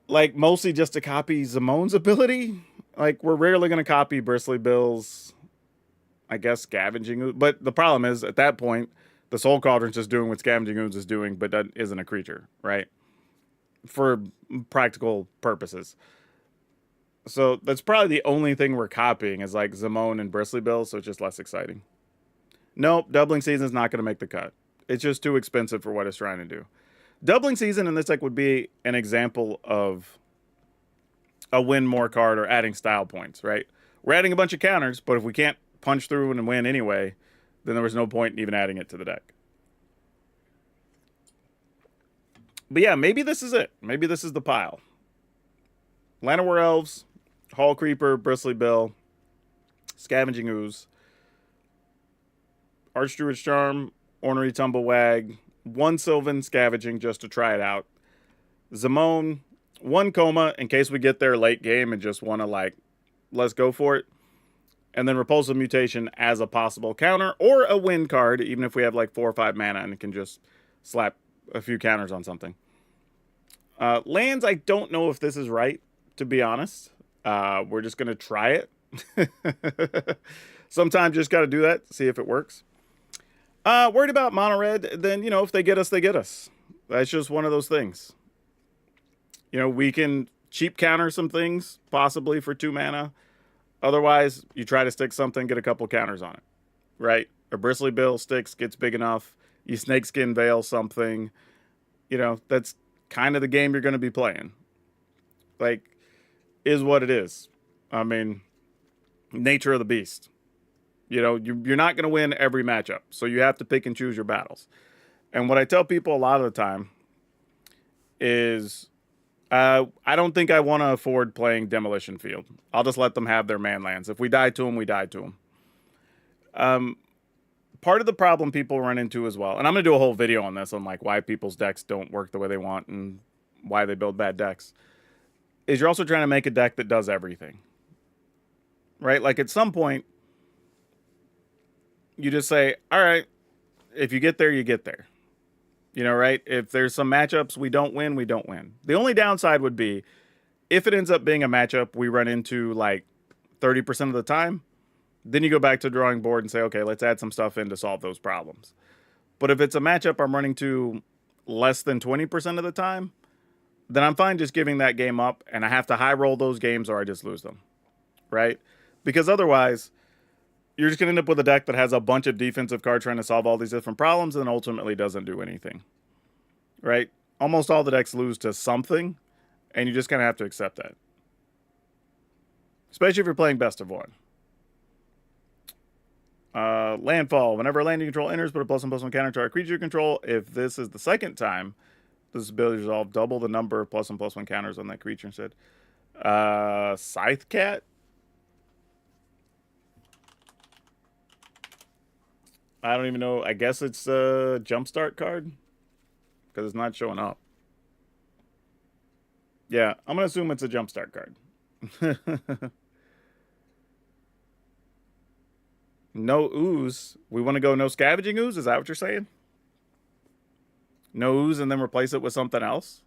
Like, mostly just to copy Zimone's ability? Like, we're rarely going to copy Bristly Bill's, I guess, Scavenging Ooze. But the problem is, at that point, the Soul Cauldron's just doing what Scavenging Ooze is doing, but that isn't a creature, right? For practical purposes. So that's probably the only thing we're copying is like Zimone and Bristly Bill, so it's just less exciting. Nope, Doubling Season is not going to make the cut. It's just too expensive for what it's trying to do. Doubling Season in this deck would be an example of a win more card or adding style points, right? We're adding a bunch of counters, but if we can't punch through and win anyway, then there was no point in even adding it to the deck. But yeah, maybe this is it. Maybe this is the pile. Llanowar Elves, Hall Creeper, Bristly Bill, Scavenging Ooze, Archdruid's Charm, Ornery Tumblewag, 1 Sylvan Scavenging just to try it out. Zimone, 1 Coma in case we get there late game and just want to, like, let's go for it. And then Repulsive Mutation as a possible counter or a win card, even if we have like 4 or 5 mana and it can just slap a few counters on something. Lands, I don't know if this is right, to be honest. We're just going to try it. Sometimes you just got to do that, see if it works. Worried about mono red, then, if they get us, they get us. That's just one of those things. We can cheap counter some things, possibly for 2 mana. Otherwise, you try to stick something, get a couple counters on it, right? A Bristly Bill sticks, gets big enough. You Snakeskin Veil something. That's kind of the game you're going to be playing. Like, is what it is. I mean, nature of the beast. You're not going to win every matchup, so you have to pick and choose your battles. And what I tell people a lot of the time is, I don't think I want to afford playing Demolition Field. I'll just let them have their man lands. If we die to them, we die to them. Part of the problem people run into as well, and I'm going to do a whole video on this, on like why people's decks don't work the way they want and why they build bad decks, is you're also trying to make a deck that does everything. Right? Like at some point, you just say, all right, if you get there, you get there. You know, right? If there's some matchups we don't win, we don't win. The only downside would be if it ends up being a matchup we run into like 30% of the time, then you go back to the drawing board and say, okay, let's add some stuff in to solve those problems. But if it's a matchup I'm running to less than 20% of the time, then I'm fine just giving that game up, and I have to high roll those games or I just lose them, right? Because otherwise, you're just going to end up with a deck that has a bunch of defensive cards trying to solve all these different problems and ultimately doesn't do anything, right? Almost all the decks lose to something, and you just kind of have to accept that. Especially if you're playing best of one. Landfall. Whenever a land you control enters, put a +1/+1 counter to our creature control. If this is the second time, this ability resolve double the number of +1/+1 counters on that creature instead. Scythe Cat? I don't even know. I guess it's a Jumpstart card because it's not showing up. Yeah, I'm going to assume it's a Jumpstart card. No ooze. We want to go no scavenging ooze? Is that what you're saying? No ooze and then replace it with something else?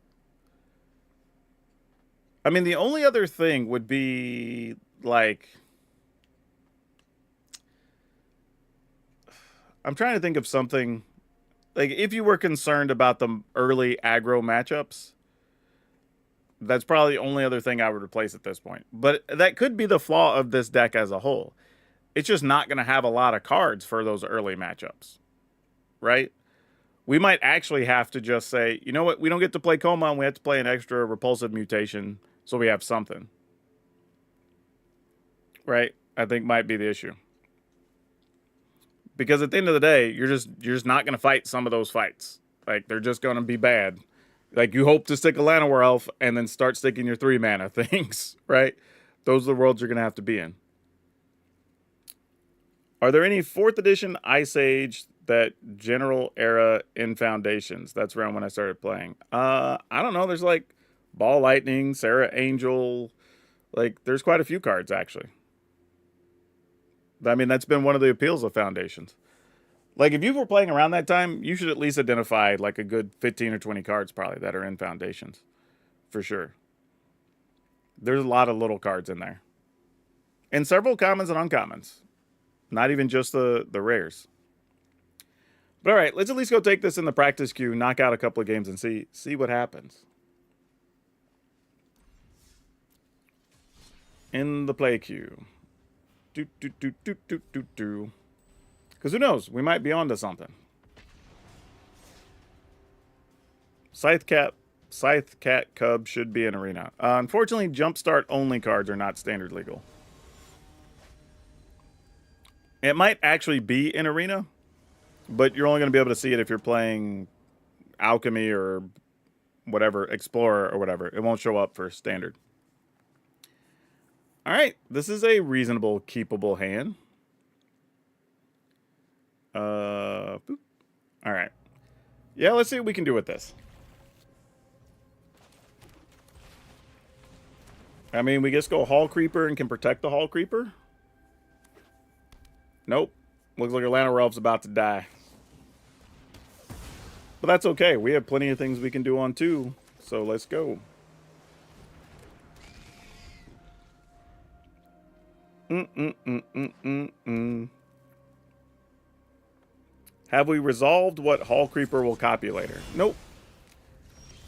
I mean, the only other thing would be, like... I'm trying to think of something... Like, if you were concerned about the early aggro matchups, that's probably the only other thing I would replace at this point. But that could be the flaw of this deck as a whole. It's just not going to have a lot of cards for those early matchups, right? We might actually have to just say, you know what? We don't get to play Coma, and we have to play an extra repulsive mutation, so we have something. Right? I think might be the issue. Because at the end of the day, you're just not going to fight some of those fights. Like, they're just going to be bad. Like, you hope to stick a Llanowar Elf and then start sticking your 3-mana things, right? Those are the worlds you're going to have to be in. Are there any 4th edition Ice Age that general era in Foundations? That's around when I started playing. I don't know. There's like Ball Lightning, Sarah Angel. Like, there's quite a few cards, actually. I mean, that's been one of the appeals of Foundations. Like, if you were playing around that time, you should at least identify like a good 15 or 20 cards probably that are in Foundations. For sure. There's a lot of little cards in there. And several commons and uncommons. Not even just the rares. But all right, let's at least go take this in the practice queue, knock out a couple of games, and see what happens. In the play queue. Because who knows? We might be onto something. Scythe Cat Cub should be in Arena. Unfortunately, Jumpstart only cards are not standard legal. It might actually be in Arena, but you're only going to be able to see it if you're playing Alchemy or whatever, Explorer or whatever. It won't show up for Standard. All right, this is a reasonable, keepable hand. Boop. All right. Yeah, let's see what we can do with this. I mean, we just go Hall Creeper and can protect the Hall Creeper. Nope. Looks like our Llanowar Elf's about to die. But that's okay. We have plenty of things we can do on 2. So let's go. Have we resolved what Hall Creeper will copy later? Nope.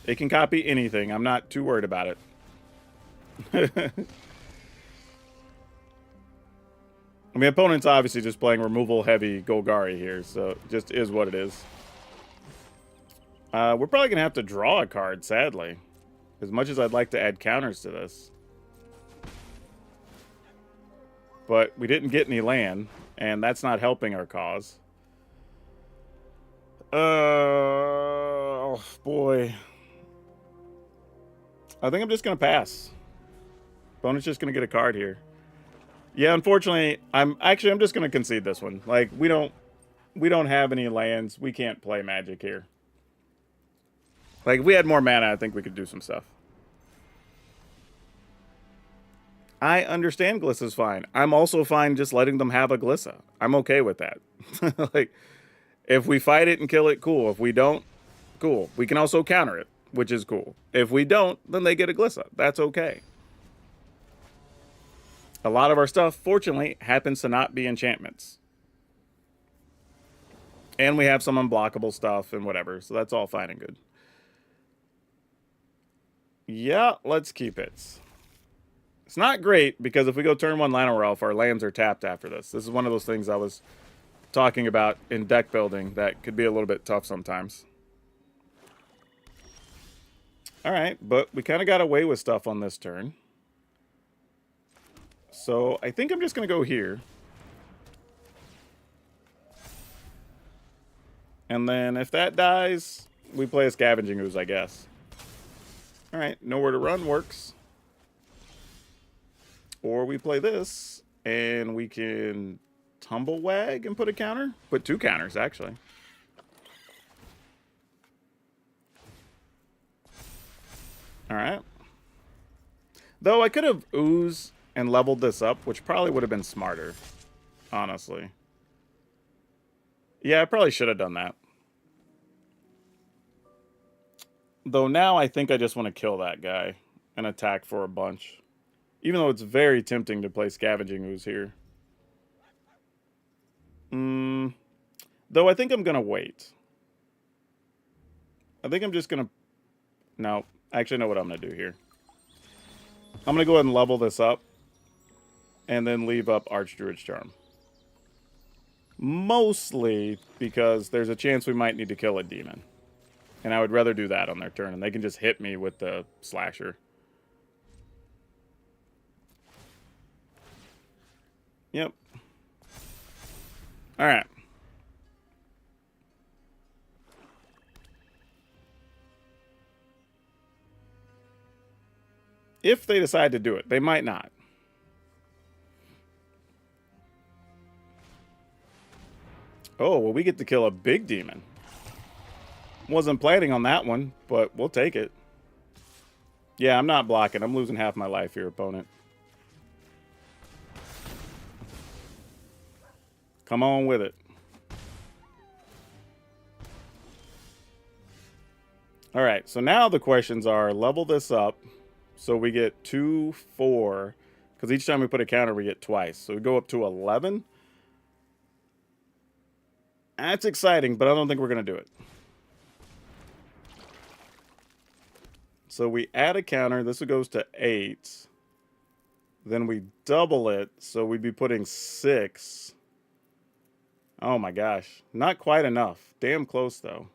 It can copy anything. I'm not too worried about it. I mean, opponent's obviously just playing removal heavy Golgari here, so it just is what it is. We're probably going to have to draw a card, sadly. As much as I'd like to add counters to this. But we didn't get any land, and that's not helping our cause. Oh, boy. I think I'm just going to pass. Opponent's just going to get a card here. Yeah, unfortunately, I'm just going to concede this one. Like, we don't have any lands. We can't play Magic here. Like, if we had more mana, I think we could do some stuff. I understand Glissa's fine. I'm also fine just letting them have a Glissa. I'm okay with that. Like, If we fight it and kill it, cool. If we don't, cool. We can also counter it, which is cool. If we don't, then they get a Glissa. That's okay. A lot of our stuff, fortunately, happens to not be enchantments. And we have some unblockable stuff and whatever, so that's all fine and good. Yeah, let's keep it. It's not great, because if we go turn 1 Llanowar Elf, our lands are tapped after this. This is one of those things I was talking about in deck building that could be a little bit tough sometimes. Alright, but we kind of got away with stuff on this turn. So I think I'm just going to go here. And then if that dies, we play a Scavenging Ooze, I guess. Alright, Nowhere to Run works. Or we play this, and we can Tumble Wag and put a counter. Put 2 counters, actually. Alright. Though I could have Ooze and leveled this up, which probably would have been smarter, honestly. Yeah, I probably should have done that. Though now I think I just want to kill that guy and attack for a bunch. Even though it's very tempting to play Scavenging Ooze here. Though I think I'm going to wait. I think I'm just going to... No, I actually know what I'm going to do here. I'm going to go ahead and level this up. And then leave up Archdruid's Charm. Mostly because there's a chance we might need to kill a demon. And I would rather do that on their turn. And they can just hit me with the Slasher. Yep. Alright. If they decide to do it. They might not. Oh, well, we get to kill a big demon. Wasn't planning on that one, but we'll take it. Yeah, I'm not blocking. I'm losing half my life here, opponent. Come on with it. Alright, so now the questions are, level this up so we get 2, 4. Because each time we put a counter, we get twice. So we go up to 11. That's exciting, but I don't think we're going to do it. So we add a counter. This goes to 8. Then we double it, so we'd be putting 6. Oh my gosh. Not quite enough. Damn close, though.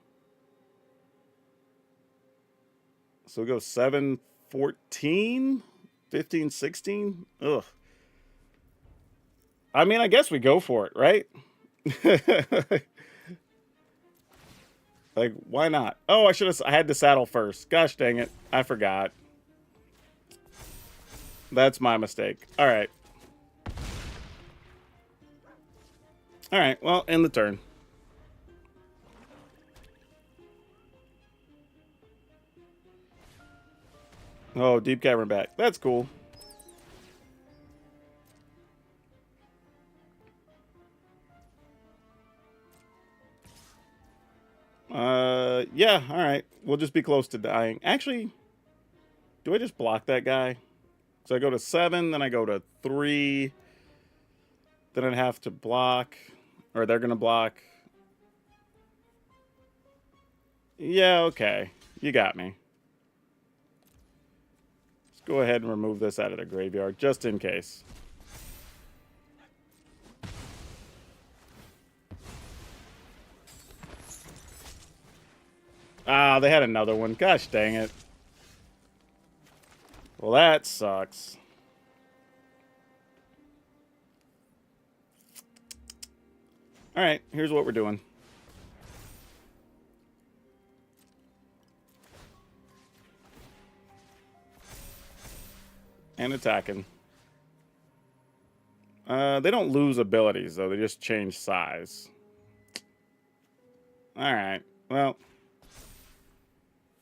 So we go 7, 14, 15, 16. Ugh. I mean, I guess we go for it, right? Like, why not? Oh, I had to saddle first. Gosh dang it. I forgot. That's my mistake. All right. All right, well, end the turn. Oh, Deep Cavern back. That's cool. Yeah, all right. We'll just be close to dying. Actually, do I just block that guy? So I go to 7, then I go to 3. Then I'd have to block. Or they're going to block. Yeah, okay. You got me. Let's go ahead and remove this out of the graveyard, just in case. Ah, they had another one. Gosh dang it. Well, that sucks. Alright, here's what we're doing. And attacking. They don't lose abilities, though. They just change size. Alright, well...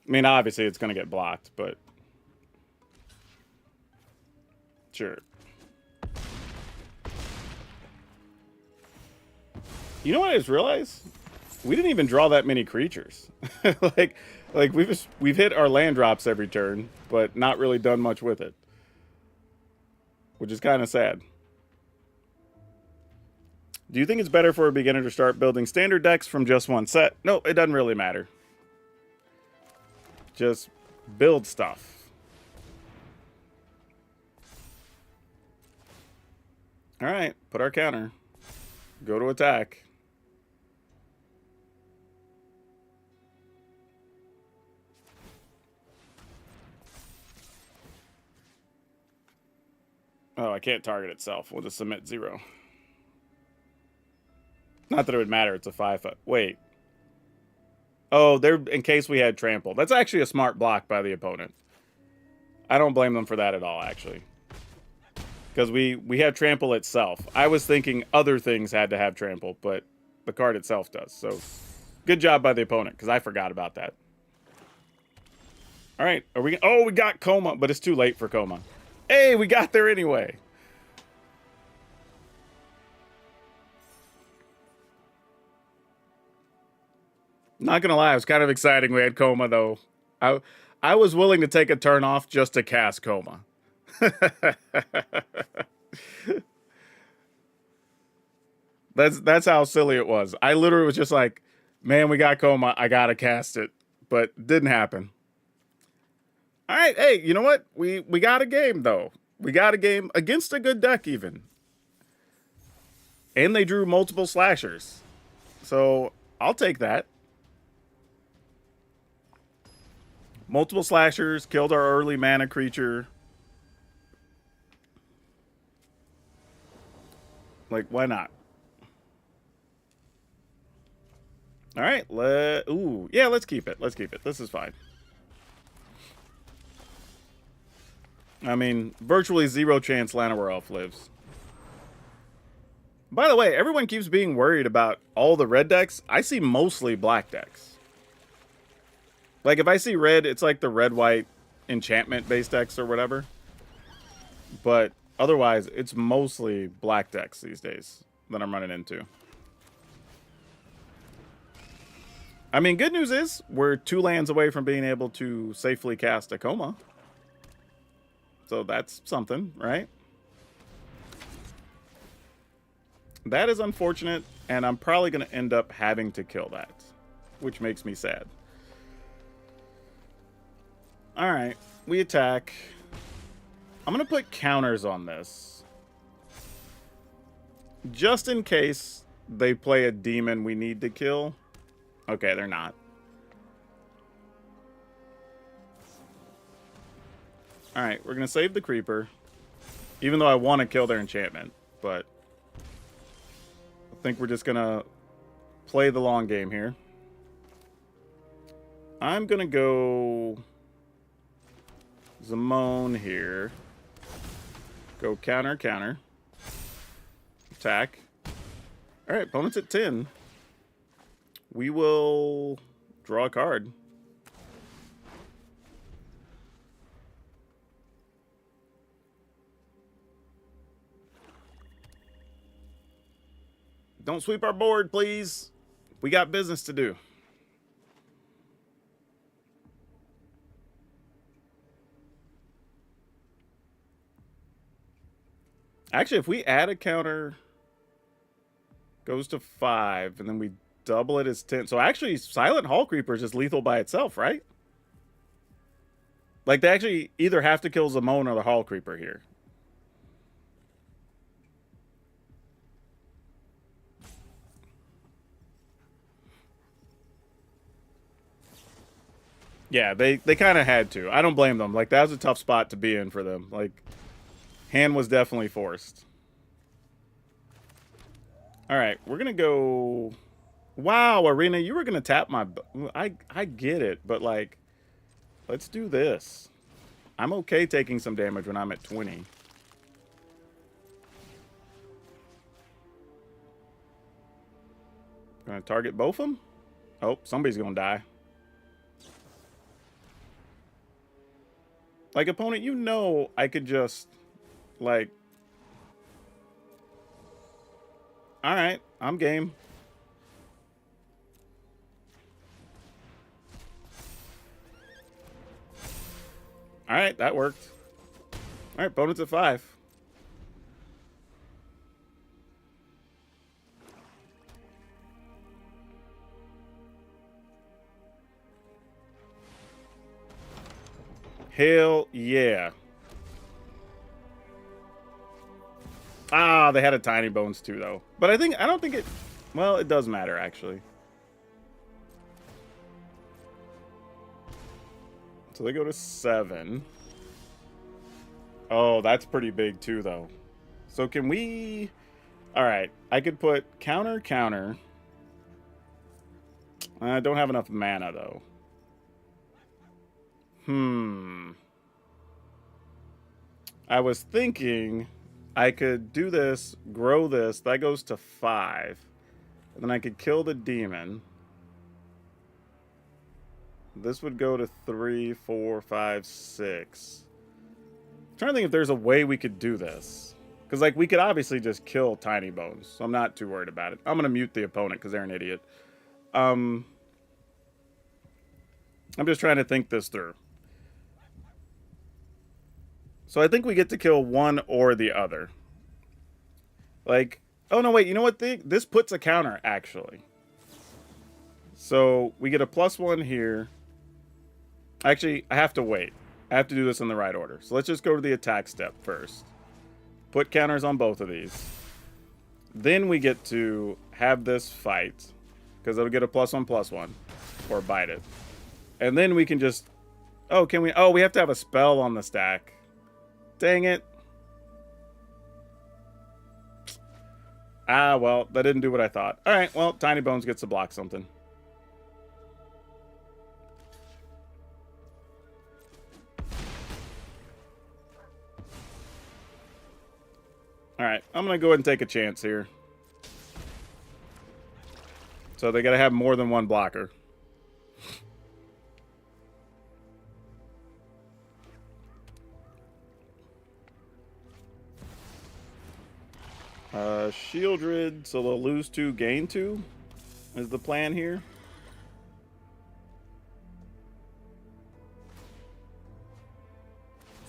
I mean, obviously it's going to get blocked, but... Sure. You know what I just realized? We didn't even draw that many creatures. like we've hit our land drops every turn, but not really done much with it. Which is kind of sad. Do you think it's better for a beginner to start building standard decks from just one set? No, it doesn't really matter. Just build stuff. Alright, put our counter. Go to attack. Oh, I can't target itself. We'll just submit 0. Not that it would matter. It's a 5/5. Wait. Oh, they're in case we had trample. That's actually a smart block by the opponent. I don't blame them for that at all, actually. Because we have trample itself. I was thinking other things had to have trample, but the card itself does. So, good job by the opponent, because I forgot about that. All right, are we? Oh, we got Coma, but it's too late for Coma. Hey, we got there anyway. Not gonna lie, it was kind of exciting we had Coma, though. I was willing to take a turn off just to cast Coma. That's how silly it was. I literally was just like, man, we got Coma. I gotta cast it, but didn't happen. All right, hey, you know what? We got a game though. We got a game against a good deck even, and they drew multiple slashers, so I'll take that. Multiple slashers killed our early mana creature. Like, why not? All right, ooh, yeah, let's keep it. Let's keep it. This is fine. I mean, virtually 0 chance Llanowar Elf lives. By the way, everyone keeps being worried about all the red decks. I see mostly black decks. Like, if I see red, it's like the red-white enchantment-based decks or whatever. But otherwise, it's mostly black decks these days that I'm running into. I mean, good news is we're 2 lands away from being able to safely cast a Coma. So that's something, right? That is unfortunate, and I'm probably going to end up having to kill that, which makes me sad. All right, we attack. I'm going to put counters on this. Just in case they play a demon we need to kill. Okay, they're not. All right, we're going to save the creeper. Even though I want to kill their enchantment, but I think we're just going to play the long game here. I'm going to go Zamone here. Go counter, counter. Attack. All right, opponent's at 10. We will draw a card. Don't sweep our board, please. We got business to do. Actually, if we add a counter, goes to 5, and then we double it as 10. So actually, Silent Hall Creeper is just lethal by itself, right? Like, they actually either have to kill Zamone or the Hall Creeper here. Yeah, they kind of had to. I don't blame them. Like, that was a tough spot to be in for them. Like, hand was definitely forced. All right, we're going to go... Wow, Arena, you were going to tap my... I get it, but, like, let's do this. I'm okay taking some damage when I'm at 20. Gonna target both of them? Oh, somebody's gonna die. Like, opponent, you know I could just, like... Alright, I'm game. All right, that worked. All right, opponent's at 5. Hell yeah. Ah, they had a tiny bones too, though. But I don't think it... Well, it does matter, actually. So they go to 7. Oh, that's pretty big too, though. So can we... All right, I could put counter, counter. I don't have enough mana, though. I was thinking I could do this, grow this. That goes to 5. And then I could kill the demon. This would go to 3, 4, 5, 6. I'm trying to think if there's a way we could do this. Because, like, we could obviously just kill Tiny Bones. So I'm not too worried about it. I'm going to mute the opponent because they're an idiot. I'm just trying to think this through. So I think we get to kill one or the other. Like, oh no, wait, you know what? This puts a counter, actually. So we get a +1 here. Actually, I have to wait. I have to do this in the right order. So let's just go to the attack step first. Put counters on both of these. Then we get to have this fight. Because it'll get a +1/+1. Or bite it. And then we can just... Oh, can we... Oh, we have to have a spell on the stack. Dang it. Ah, well, that didn't do what I thought. Alright, well, Tiny Bones gets to block something. Alright, I'm going to go ahead and take a chance here. So they got to have more than one blocker. Shieldred, so they'll lose 2, gain 2 is the plan here.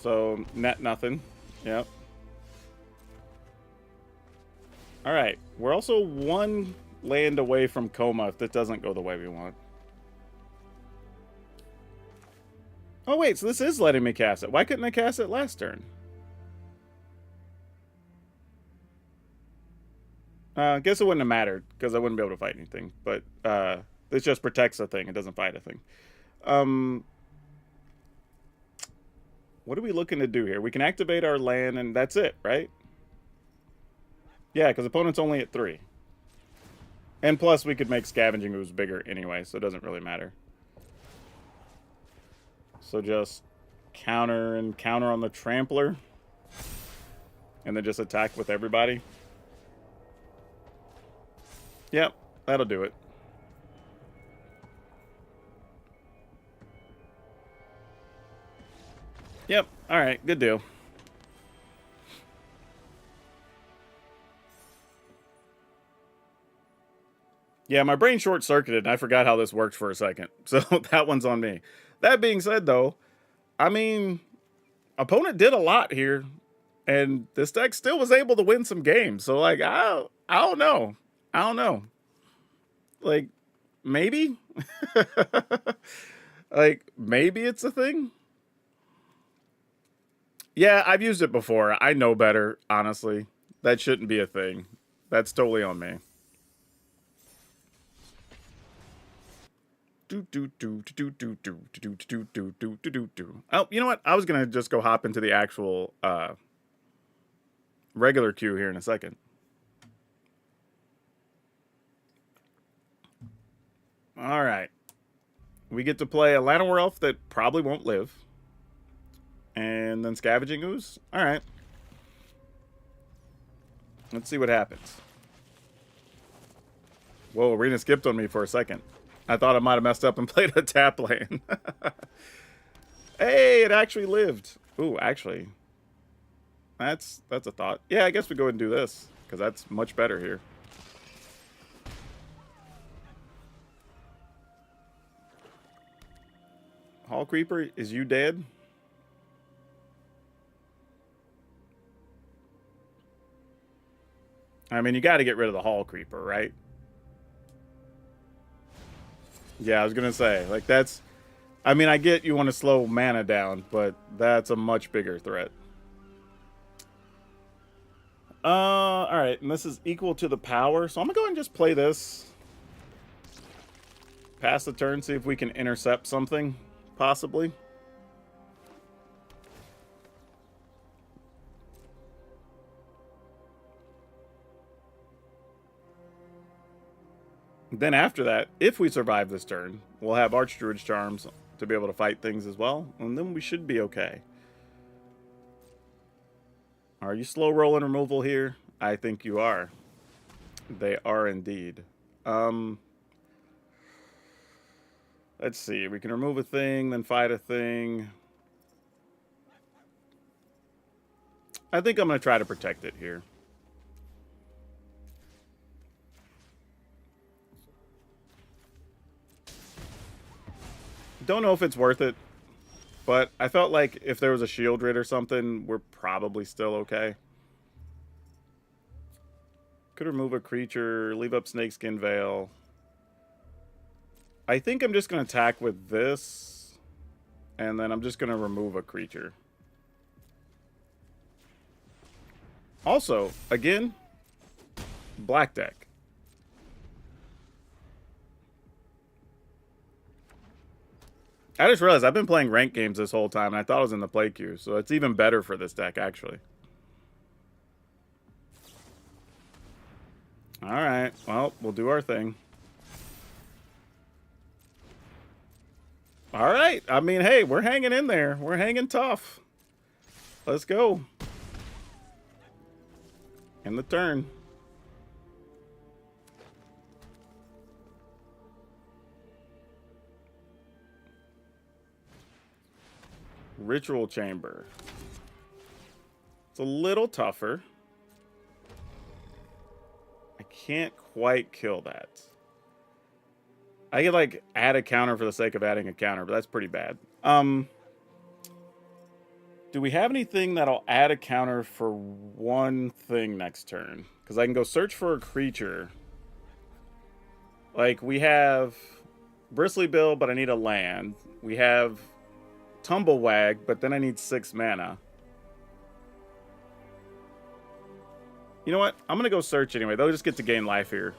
So net nothing. Yep. Alright, we're also 1 land away from coma if this doesn't go the way we want. Oh wait, so this is letting me cast it. Why couldn't I cast it last turn? I guess it wouldn't have mattered, because I wouldn't be able to fight anything. But this just protects a thing. It doesn't fight a thing. What are we looking to do here? We can activate our land, and that's it, right? Yeah, because opponent's only at 3. And plus, we could make Scavenging Ooze bigger anyway, so it doesn't really matter. So just counter and counter on the Trampler. And then just attack with everybody. Yep, that'll do it. Yep, alright, good deal. Yeah, my brain short-circuited and I forgot how this worked for a second. So that one's on me. That being said, though, I mean, opponent did a lot here. And this deck still was able to win some games. So, like, I don't know. I don't know. Like, maybe? Like, maybe it's a thing? Yeah, I've used it before. I know better, honestly. That shouldn't be a thing. That's totally on me. Oh, you know what? I was going to just go hop into the actual regular queue here in a second. All right. We get to play a Llanowar Elf that probably won't live. And then Scavenging Ooze. All right. Let's see what happens. Whoa, Arena skipped on me for a second. I thought I might have messed up and played a tap lane. Hey, it actually lived. Ooh, actually. That's a thought. Yeah, I guess we go ahead and do this. Because that's much better here. Hall Creeper, is you dead? I mean, you got to get rid of the Hall Creeper, right? Yeah, I was going to say, like, that's... I mean, I get you want to slow mana down, but that's a much bigger threat. Alright, and this is equal to the power, so I'm going to go ahead and just play this. Pass the turn, see if we can intercept something, possibly. Then after that, if we survive this turn, we'll have Archdruid's Charms to be able to fight things as well, and then we should be okay. Are you slow rolling removal here? I think you are. They are indeed. Let's see. We can remove a thing, then fight a thing. I think I'm going to try to protect it here. Don't know if it's worth it, but I felt like if there was a shield rid or something, we're probably still okay. Could remove a creature, leave up Snakeskin Veil. I think I'm just going to attack with this, and then I'm just going to remove a creature. Also, again, black deck. I just realized I've been playing ranked games this whole time, and I thought I was in the play queue, so it's even better for this deck, actually. Alright, well, we'll do our thing. Alright, I mean, hey, we're hanging in there. We're hanging tough. Let's go. In the turn. Ritual Chamber. It's a little tougher. I can't quite kill that. I could, like, add a counter for the sake of adding a counter, but that's pretty bad. Do we have anything that'll add a counter for one thing next turn? Because I can go search for a creature. Like, we have Bristly Bill, but I need a land. We have Tumblewag, but then I need 6 mana. You know what? I'm going to go search anyway. They'll just get to gain life here.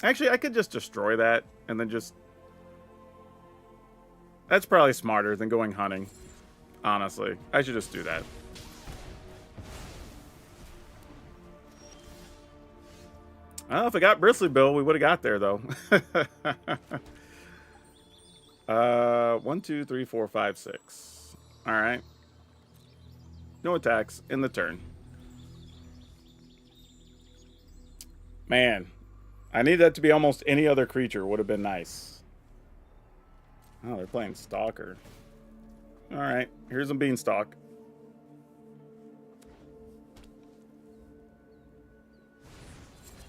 Actually, I could just destroy that and then just... That's probably smarter than going hunting. Honestly. I should just do that. Well, if I got Bristly Bill, we would have got there, though. 1, 2, 3, 4, 5, 6. Alright. No attacks in the turn. Man. I need that to be almost any other creature. Would have been nice. Oh, they're playing Stalker. Alright. Here's a Beanstalk.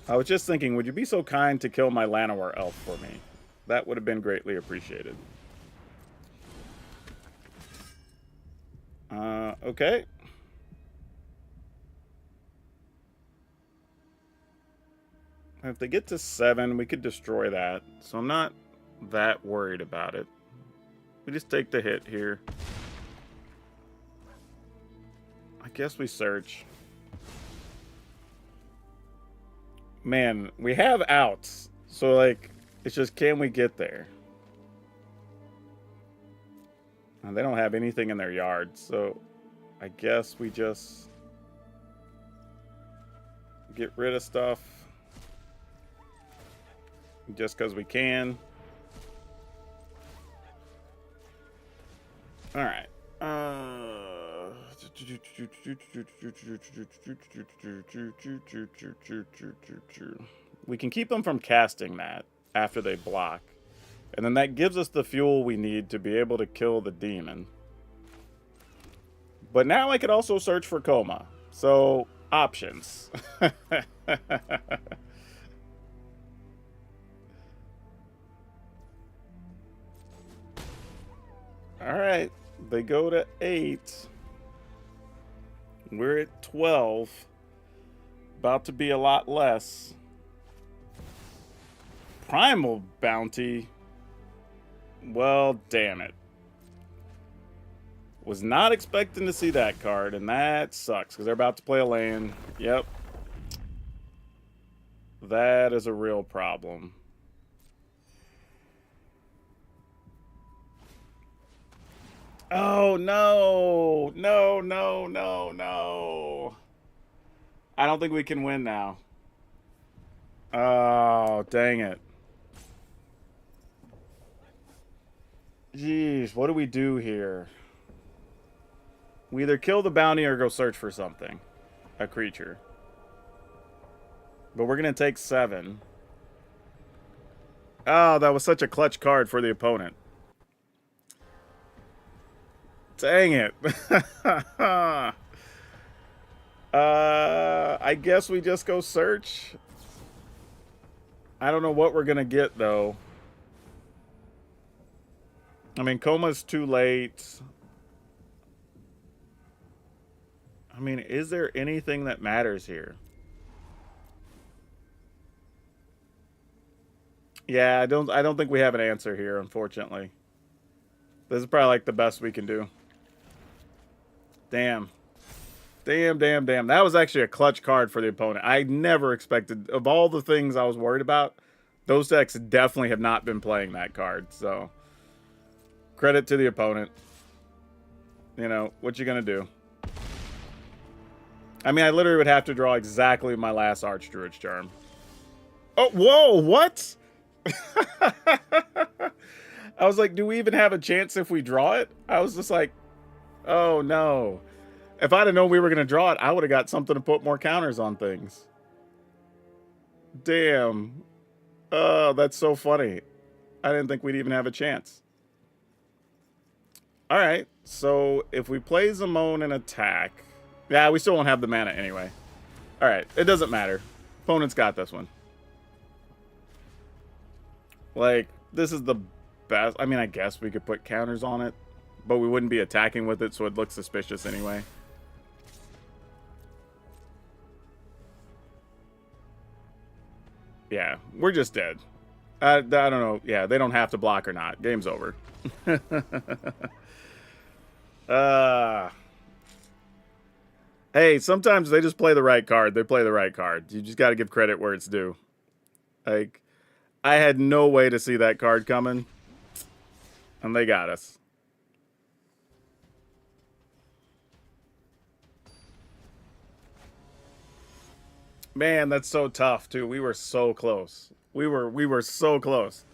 I was just thinking, would you be so kind to kill my Llanowar elf for me? That would have been greatly appreciated. Okay. If they get to 7, we could destroy that. So I'm not that worried about it. We just take the hit here. I guess we search. Man, we have outs. So, like, it's just, can we get there? And they don't have anything in their yard, so I guess we just get rid of stuff. Just because we can. Alright. We can keep them from casting that after they block. And then that gives us the fuel we need to be able to kill the demon. But now I could also search for Coma. So, options. Alright, they go to 8. We're at 12. About to be a lot less. Primal Bounty. Well, damn it. Was not expecting to see that card, and that sucks, because they're about to play a land. Yep. That is a real problem. Oh, no. No, no, no, no. I don't think we can win now. Oh, dang it. Jeez, what do we do here? We either kill the bounty or go search for something. A creature. But we're going to take 7. Oh, that was such a clutch card for the opponent. Dang it. I guess we just go search. I don't know what we're going to get, though. I mean, Coma's too late. I mean, is there anything that matters here? Yeah, I don't think we have an answer here, unfortunately. This is probably like the best we can do. Damn. Damn, damn, damn. That was actually a clutch card for the opponent. I never expected, of all the things I was worried about, those decks definitely have not been playing that card. So, credit to the opponent. You know, what you gonna do? I mean, I literally would have to draw exactly my last Archdruid's Charm. Oh, whoa, what? I was like, do we even have a chance if we draw it? I was just like, oh no. If I'd have known we were going to draw it, I would have got something to put more counters on things. Damn. Oh, that's so funny. I didn't think we'd even have a chance. Alright, so if we play Zimone and attack... Yeah, we still won't have the mana anyway. Alright, it doesn't matter. Opponent's got this one. Like, this is the best. I mean, I guess we could put counters on it, but we wouldn't be attacking with it, so it looks suspicious anyway. Yeah, we're just dead. I don't know. Yeah, they don't have to block or not. Game's over. Hey, sometimes they just play the right card. They play the right card. You just got to give credit where it's due. Like, I had no way to see that card coming, and they got us. Man, that's so tough, too. We were so close. We were so close.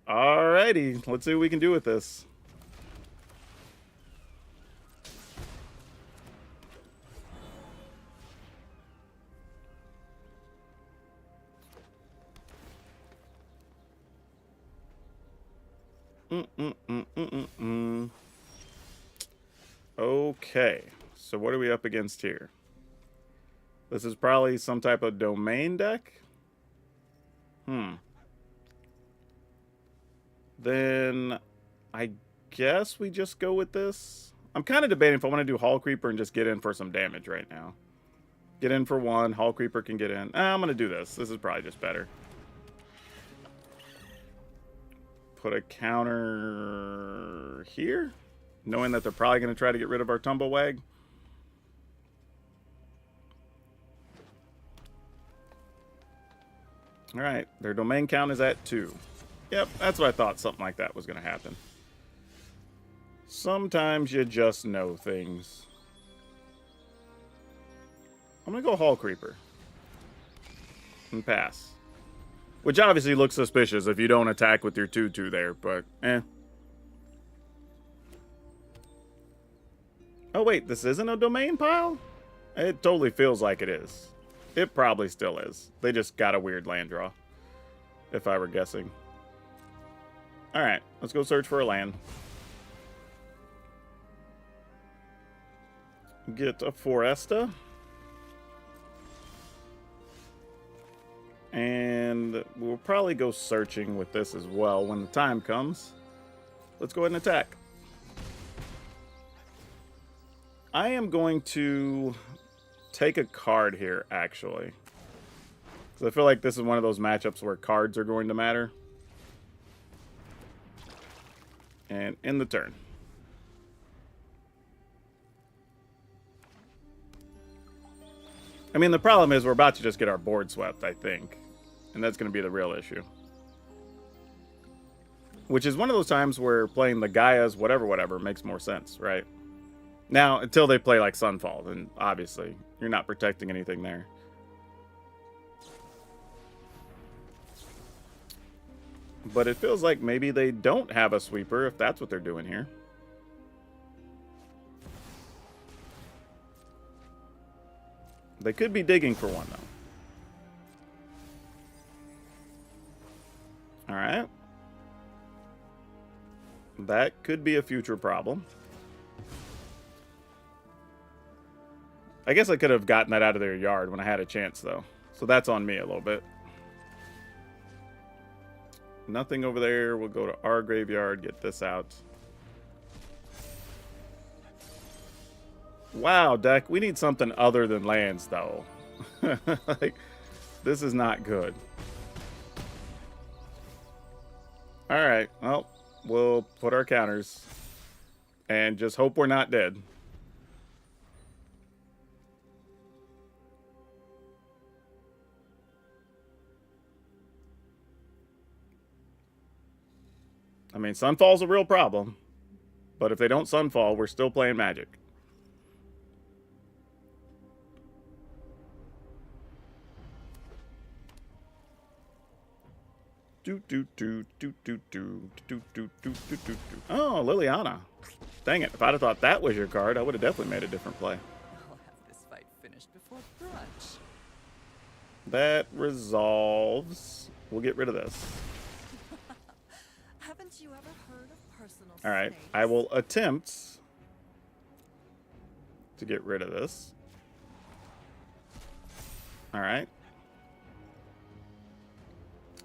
Alrighty, let's see what we can do with this. Okay, so what are we up against here? This is probably some type of domain deck? Then I guess we just go with this. I'm kind of debating if I want to do Hall Creeper and just get in for some damage right now. Get in for 1. Hall Creeper can get in. I'm going to do this. This is probably just better. Put a counter here, knowing that they're probably going to try to get rid of our Tumblewag. Alright, their domain count is at 2. Yep, that's what I thought. Something like that was going to happen. Sometimes you just know things. I'm going to go Hall Creeper. And pass. Which obviously looks suspicious if you don't attack with your 2/2 there, but eh. Oh wait, this isn't a domain pile? It totally feels like it is. It probably still is. They just got a weird land draw, if I were guessing. Alright, let's go search for a land. Get a Foresta. And we'll probably go searching with this as well when the time comes. Let's go ahead and attack. I am going to take a card here, actually. Because I feel like this is one of those matchups where cards are going to matter. And in the turn. I mean, the problem is we're about to just get our board swept, I think. And that's going to be the real issue. Which is one of those times where playing the Gaias, whatever, makes more sense, right? Now, until they play like Sunfall, then obviously you're not protecting anything there. But it feels like maybe they don't have a sweeper if that's what they're doing here. They could be digging for one, though. Alright. That could be a future problem. I guess I could have gotten that out of their yard when I had a chance, though. So that's on me a little bit. Nothing over there. We'll go to our graveyard, get this out. Wow, deck. We need something other than lands, though. Like, this is not good. Alright, well, we'll put our counters. And just hope we're not dead. I mean, Sunfall's a real problem. But if they don't Sunfall, we're still playing Magic. Oh, Liliana. Dang it. If I'd have thought that was your card, I would have definitely made a different play. I'll have this fight finished before brunch. That resolves. We'll get rid of this. Haven't you ever heard of personal All right. snakes? I will attempt to get rid of this. All right.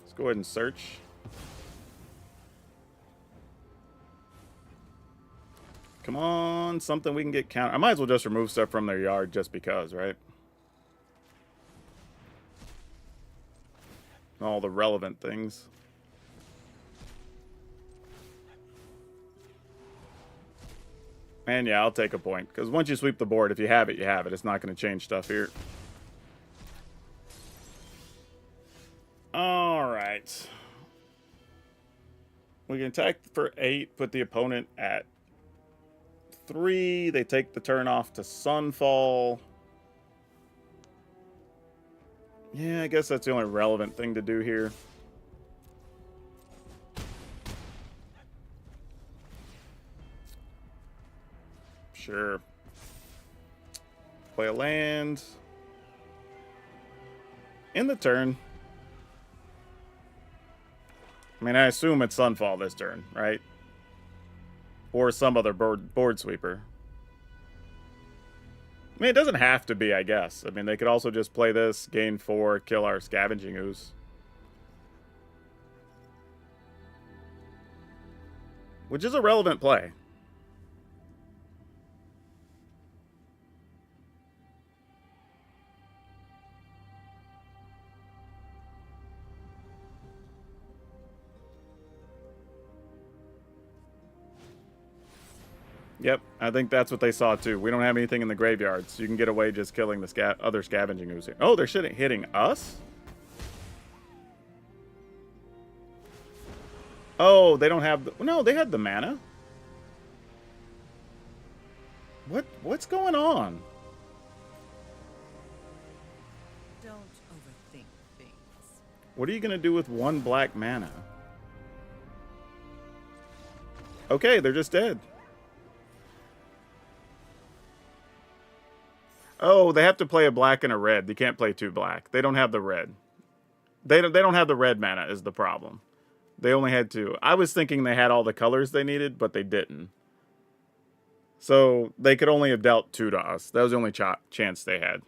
Let's go ahead and search. Come on, something we can get counter. I might as well just remove stuff from their yard just because, right? All the relevant things. And yeah, I'll take a point. Because once you sweep the board, if you have it, you have it. It's not going to change stuff here. Alright. We can attack for 8, put the opponent at 3. They take the turn off to Sunfall. Yeah, I guess that's the only relevant thing to do here. Sure. Play a land. In the turn. I mean, I assume it's Sunfall this turn, right? Or some other board sweeper. I mean, it doesn't have to be, I guess. I mean, they could also just play this, gain 4, kill our Scavenging Ooze. Which is a relevant play. Yep, I think that's what they saw too. We don't have anything in the graveyard, so you can get away just killing the other Scavenging Ooze here. Oh, they're hitting us? Oh, they don't have the... No, they had the mana. What's going on? Don't overthink things. What are you going to do with 1 black mana? Okay, they're just dead. Oh, they have to play a black and a red. They can't play 2 black. They don't have the red. They don't have the red mana is the problem. They only had 2. I was thinking they had all the colors they needed, but they didn't. So they could only have dealt 2 to us. That was the only chance they had.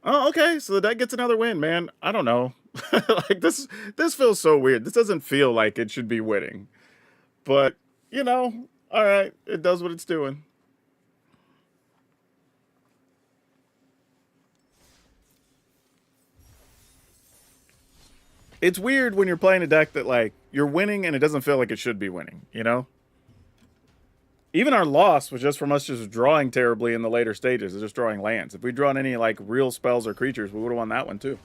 Oh, okay. So the deck gets another win, man. I don't know. Like this feels so weird. This doesn't feel like it should be winning. But, you know, all right. It does what it's doing. It's weird when you're playing a deck that, like, you're winning and it doesn't feel like it should be winning, you know? Even our loss was just from us just drawing terribly in the later stages, just drawing lands. If we'd drawn any, like, real spells or creatures, we would have won that one, too.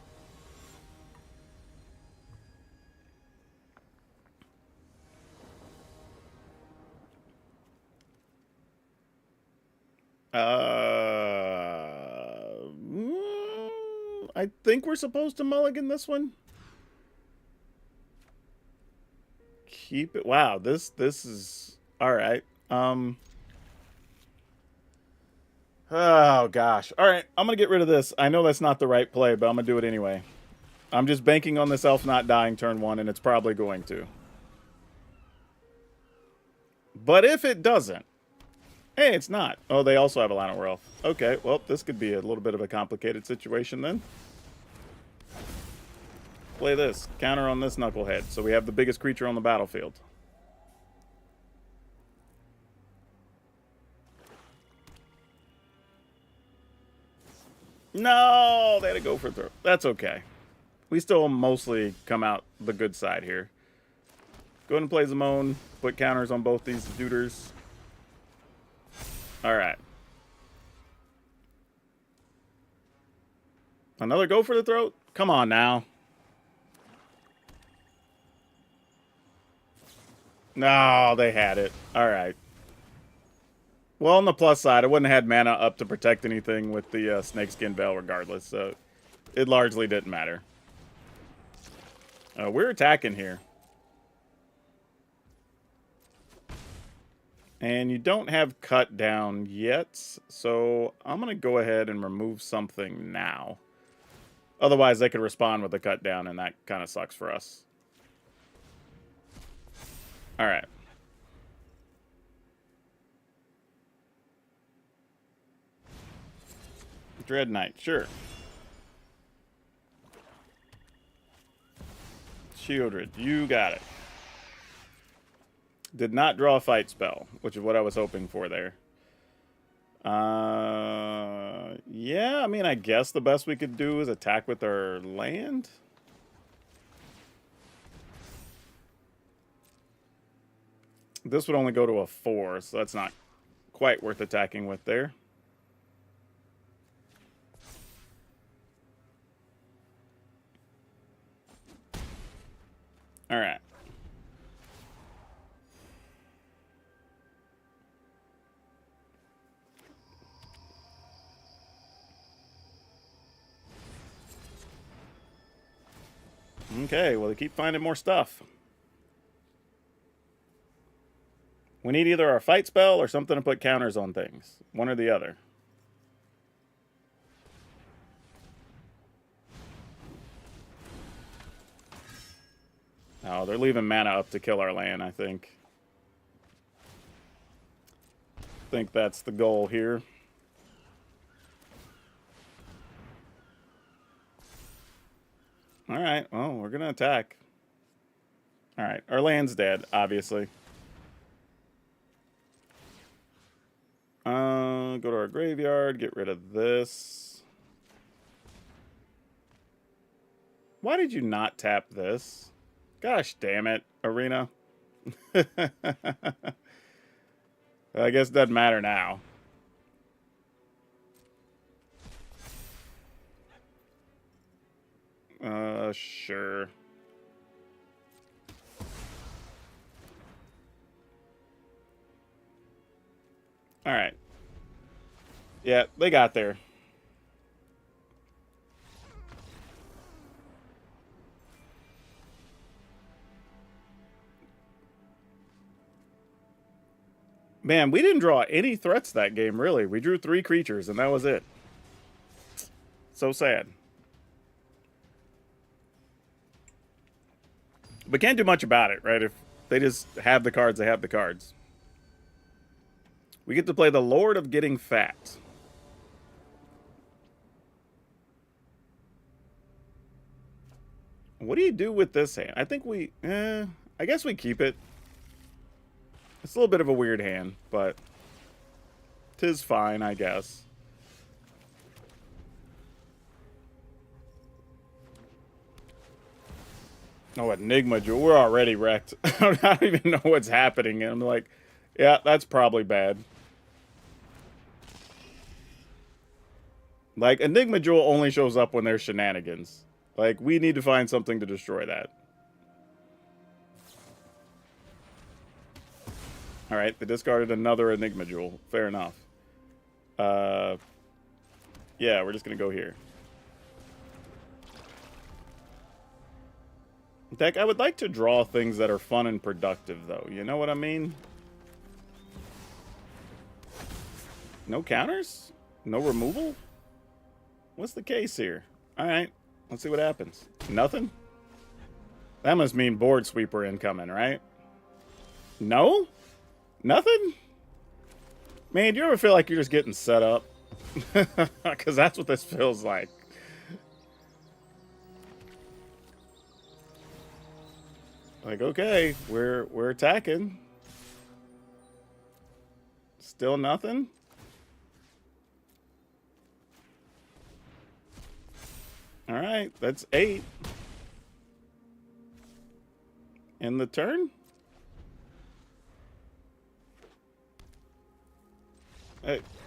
I think we're supposed to mulligan this one. Keep it. Wow, this is all right. Oh gosh. All right, I'm gonna get rid of this. I know that's not the right play, but I'm gonna do it anyway. I'm just banking on this elf not dying turn 1, and it's probably going to. But if it doesn't, hey, it's not. Oh, they also have a Llanowar elf. Okay, well, this could be a little bit of a complicated situation then. Play this. Counter on this knucklehead. So we have the biggest creature on the battlefield. No, they had to go for throw. That's okay. We still mostly come out the good side here. Go ahead and play Zimone. Put counters on both these duders. All right. Another go for the throat? Come on now. No, they had it. All right. Well, on the plus side, I wouldn't have had mana up to protect anything with the Snakeskin Veil regardless, so it largely didn't matter. We're attacking here. And you don't have cut down yet, so I'm going to go ahead and remove something now. Otherwise, they could respond with a cut down, and that kind of sucks for us. All right. Dread Knight, sure. Shieldred, you got it. Did not draw a fight spell, which is what I was hoping for there. Yeah, I mean, I guess the best we could do is attack with our land. This would only go to a 4, so that's not quite worth attacking with there. All right. Okay, well, they keep finding more stuff. We need either our fight spell or something to put counters on things. One or the other. Oh, they're leaving mana up to kill our land, I think. I think that's the goal here. Alright, well, we're going to attack. Alright, our land's dead, obviously. Go to our graveyard, get rid of this. Why did you not tap this? Gosh damn it, Arena. I guess it doesn't matter now. Sure. Alright. Yeah, they got there. Man, we didn't draw any threats that game, really. We drew 3 creatures, and that was it. So sad. But can't do much about it, right? If they just have the cards, they have the cards. We get to play the Lord of Getting Fat. What do you do with this hand? I think we... I guess we keep it. It's a little bit of a weird hand, but... 'tis fine, I guess. Oh, Enigma Jewel. We're already wrecked. I don't even know what's happening. And I'm like, yeah, that's probably bad. Like, Enigma Jewel only shows up when there's shenanigans. Like, we need to find something to destroy that. Alright, they discarded another Enigma Jewel. Fair enough. Yeah, we're just gonna go here. Deck, I would like to draw things that are fun and productive, though. You know what I mean? No counters? No removal? What's the case here? Alright, let's see what happens. Nothing? That must mean board sweeper incoming, right? No? Nothing? Man, do you ever feel like you're just getting set up? Because that's what this feels like. Like, okay, we're attacking. Still nothing? Alright, that's 8. In the turn?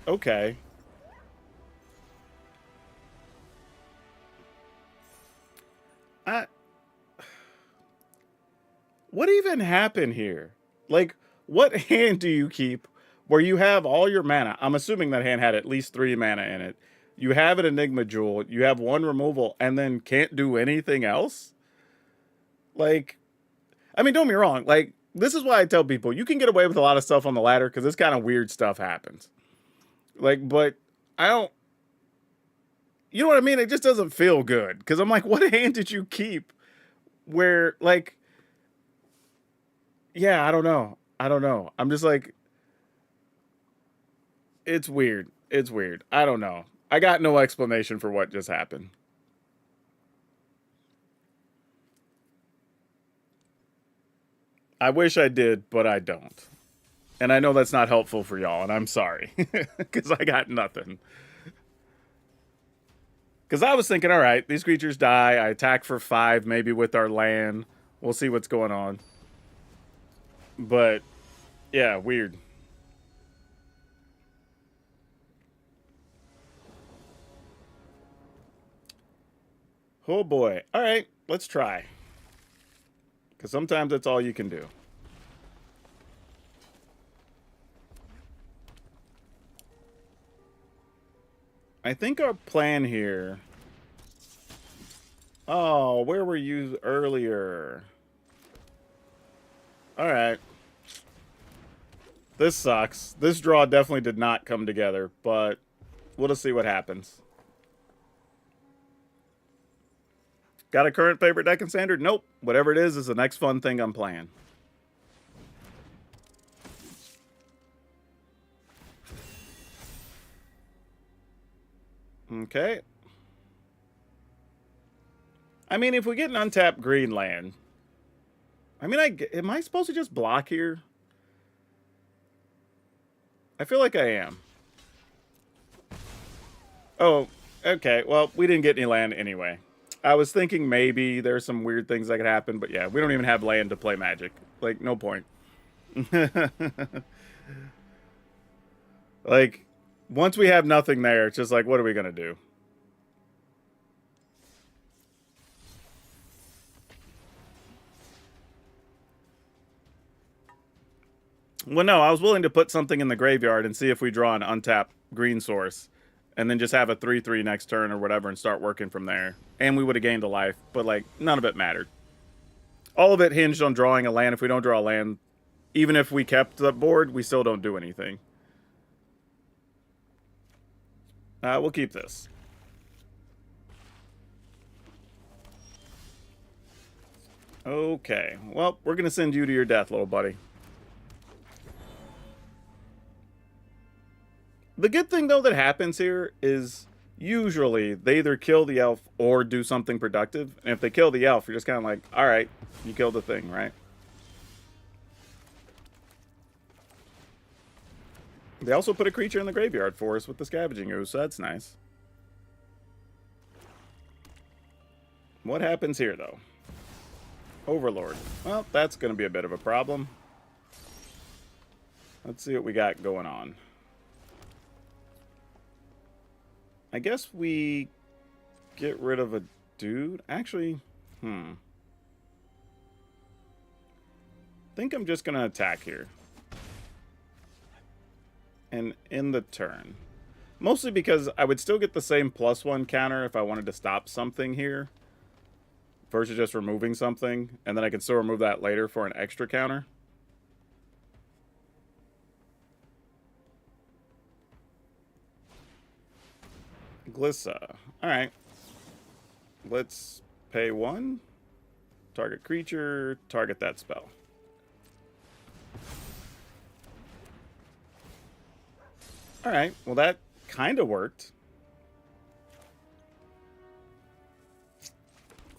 Okay. What even happened here? Like, what hand do you keep where you have all your mana? I'm assuming that hand had at least 3 mana in it. You have an Enigma Jewel, you have 1 removal, and then can't do anything else? Like, I mean, don't get me wrong. Like, this is why I tell people, you can get away with a lot of stuff on the ladder because this kind of weird stuff happens. Like, but I don't... You know what I mean? It just doesn't feel good. Because I'm like, what hand did you keep where, like... Yeah, I don't know. I'm just like... It's weird. It's weird. I don't know. I got no explanation for what just happened. I wish I did, but I don't. And I know that's not helpful for y'all, and I'm sorry. Because I got nothing. Because I was thinking, all right, these creatures die. I attack for 5, maybe with our land. We'll see what's going on. But, yeah, weird. Oh boy. All right, let's try. Because sometimes that's all you can do. I think our plan here... Oh, where were you earlier? Alright. This sucks. This draw definitely did not come together, but we'll just see what happens. Got a current favorite deck in Standard? Nope. Whatever it is the next fun thing I'm playing. Okay. I mean, if we get an untapped green land... I mean, am I supposed to just block here? I feel like I am. Oh, okay. Well, we didn't get any land anyway. I was thinking maybe there's some weird things that could happen, but yeah, we don't even have land to play Magic. Like, no point. Like, once we have nothing there, it's just like, what are we going to do? Well, no, I was willing to put something in the graveyard and see if we draw an untapped green source. And then just have a 3/3 next turn or whatever and start working from there. And we would have gained a life, but, like, none of it mattered. All of it hinged on drawing a land. If we don't draw a land, even if we kept the board, we still don't do anything. We'll keep this. Okay. Well, we're going to send you to your death, little buddy. The good thing, though, that happens here is usually they either kill the elf or do something productive. And if they kill the elf, you're just kind of like, all right, you killed the thing, right? They also put a creature in the graveyard for us with the Scavenging Ooze, so that's nice. What happens here, though? Overlord. Well, that's going to be a bit of a problem. Let's see what we got going on. I guess we get rid of a dude. Actually, I think I'm just going to attack here. And in the turn. Mostly because I would still get the same +1 counter if I wanted to stop something here. Versus just removing something. And then I can still remove that later for an extra counter. Glissa. Alright. Let's pay 1. Target creature. Target that spell. Alright. Well, that kind of worked.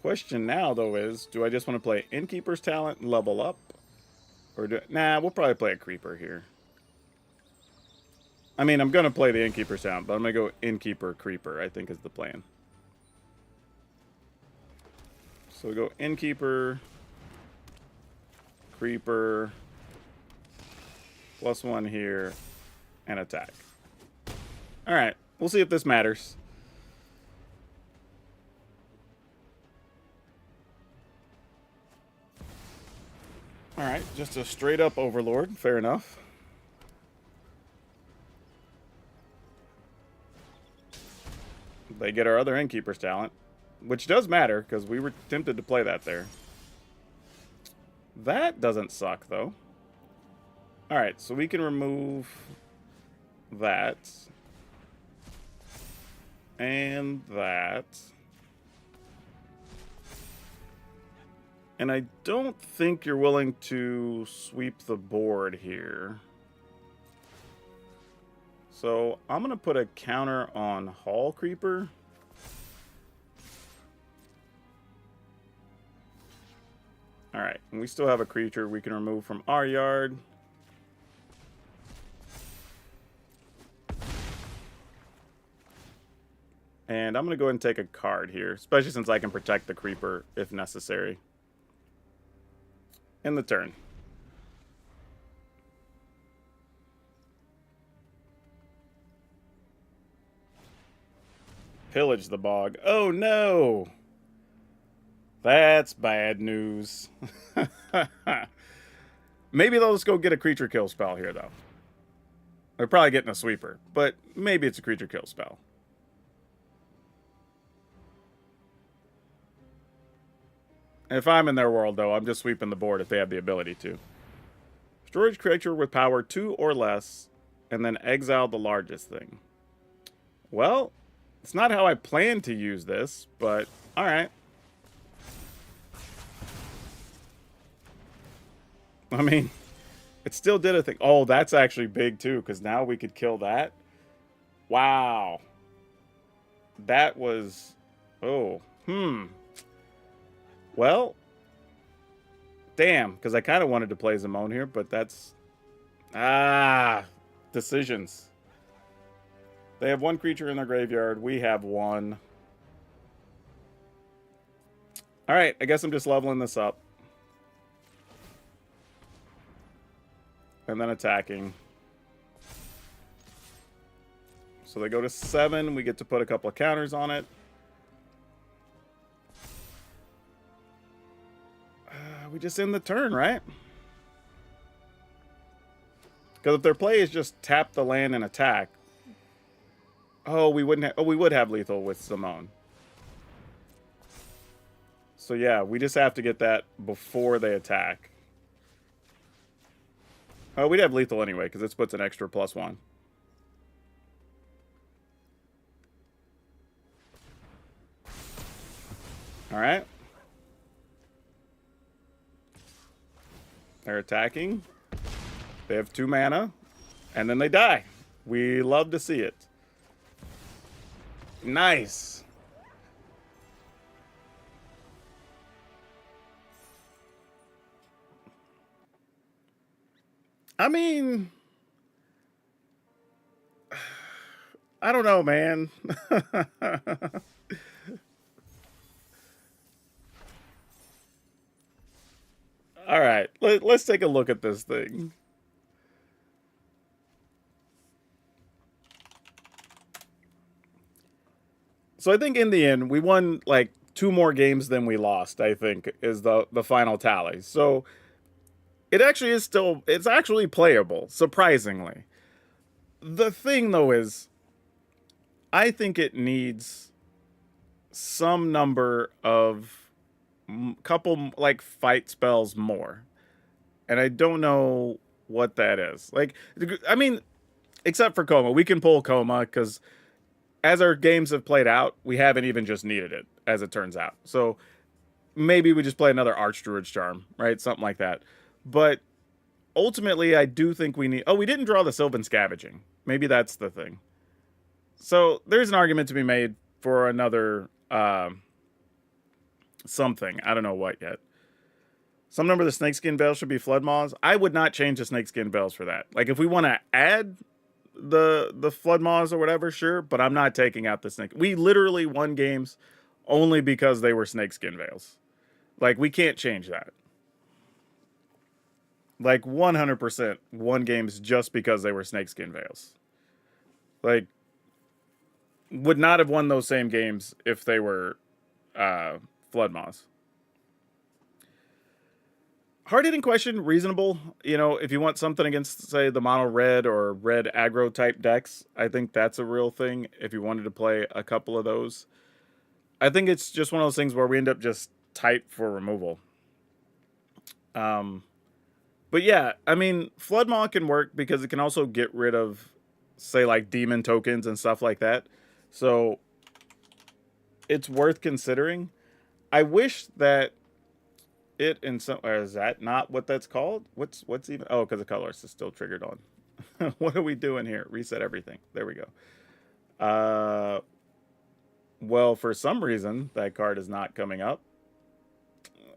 Question now, though, is do I just want to play Innkeeper's Talent and level up? Or do... Nah, we'll probably play a Creeper here. I mean, I'm going to play the Innkeeper's Talent, but I'm going to go Innkeeper Creeper, I think is the plan. So we go Innkeeper, Creeper, +1 here, and attack. Alright, we'll see if this matters. Alright, just a straight up Overlord, fair enough. They get our other Innkeeper's Talent, which does matter, because we were tempted to play that there. That doesn't suck, though. Alright, so we can remove that. And that. And I don't think you're willing to sweep the board here. So I'm going to put a counter on Hall Creeper. Alright, and we still have a creature we can remove from our yard. And I'm going to go ahead and take a card here, especially since I can protect the creeper if necessary. In the turn. Pillage the bog. Oh no! That's bad news. Maybe they'll just go get a creature kill spell here, though. They're probably getting a sweeper, but maybe it's a creature kill spell. If I'm in their world, though, I'm just sweeping the board if they have the ability to. Storage creature with power 2 or less, and then exile the largest thing. Well, it's not how I plan to use this, but alright. I mean, it still did a thing. Oh, that's actually big, too, because now we could kill that. Wow. That was... Oh, Well, damn, because I kind of wanted to play Zimone here, but that's... decisions. They have one creature in their graveyard. We have one. Alright, I guess I'm just leveling this up. And then attacking. So they go to 7. We get to put a couple of counters on it. We just end the turn, right? Because if their play is just tap the land and attack. Oh, we wouldn't have... Oh, we would have lethal with Zimone. So yeah, we just have to get that before they attack. Oh, we'd have lethal anyway, because this puts an extra +1. Alright. They're attacking. They have 2 mana. And then they die. We love to see it. Nice. I mean... I don't know, man. All right, let's take a look at this thing. So I think in the end we won like two more games than we lost. I think is the final tally. So it actually is still it's actually playable, surprisingly. The thing though is I think it needs some number of couple like fight spells more. And I don't know what that is. Like I mean, except for Coma, we can pull Coma because as our games have played out, we haven't even just needed it, as it turns out. So maybe we just play another Archdruid's Charm, right? Something like that. But ultimately, I do think we need. Oh, we didn't draw the Sylvan Scavenging. Maybe that's the thing. So there's an argument to be made for another something. I don't know what yet. Some number of the Snakeskin Veils should be Flood Maws. I would not change the Snakeskin Veils for that. Like if we want to add the Flood Maws or whatever, sure, but I'm not taking out the snake. We literally won games only because they were Snakeskin Veils. Like we can't change that. Like 100% won games just because they were Snakeskin Veils. Like would not have won those same games if they were Flood Maws. Hard hitting question, reasonable. You know, if you want something against, say, the mono red or red aggro type decks, I think that's a real thing. If you wanted to play a couple of those, I think it's just one of those things where we end up just tight for removal. But yeah, I mean, Flood Maw can work because it can also get rid of, say, like demon tokens and stuff like that. So it's worth considering. I wish that it in some or is that not what that's called? What's even because the colorist is still triggered on. What are we doing here? Reset everything. There we go. Well, for some reason that card is not coming up.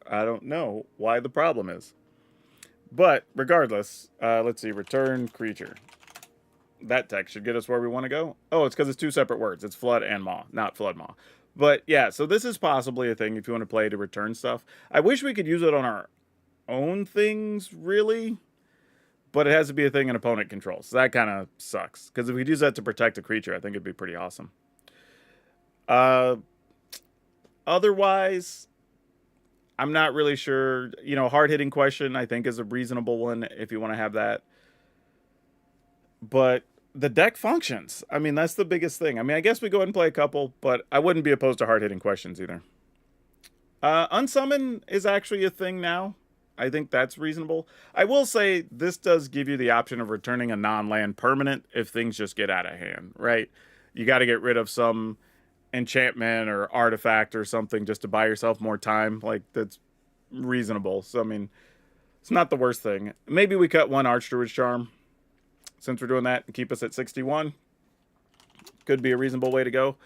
I don't know why the problem is. But regardless, let's see. Return creature. That text should get us where we want to go. Oh, it's because it's two separate words. It's Flood and Maw, not Flood Maw. But yeah, so this is possibly a thing if you want to play to return stuff. I wish we could use it on our own things, really. But it has to be a thing an opponent controls. So that kind of sucks. Because if we could use that to protect a creature, I think it'd be pretty awesome. Otherwise, I'm not really sure. You know, hard-hitting question, I think, is a reasonable one if you want to have that. But the deck functions. I mean, that's the biggest thing. I mean, I guess we go ahead and play a couple, but I wouldn't be opposed to hard-hitting questions either. Unsummon is actually a thing now. I think that's reasonable. I will say this does give you the option of returning a non-land permanent if things just get out of hand, right? You got to get rid of some enchantment or artifact or something just to buy yourself more time. Like, that's reasonable. So, I mean, it's not the worst thing. Maybe we cut one Archdruid's Charm since we're doing that and keep us at 61. Could be a reasonable way to go.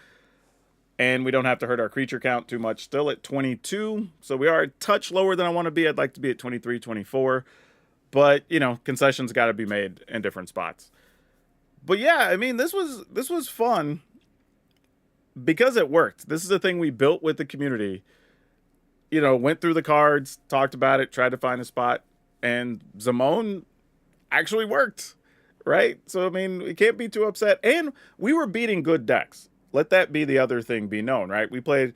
And we don't have to hurt our creature count too much. Still at 22. So we are a touch lower than I want to be. I'd like to be at 23, 24. But, you know, concessions got to be made in different spots. But yeah, I mean, this was fun because it worked. This is a thing we built with the community. You know, went through the cards, talked about it, tried to find a spot, and Zamone actually worked, right? So, I mean, we can't be too upset. And we were beating good decks. Let that be the other thing be known, right? We played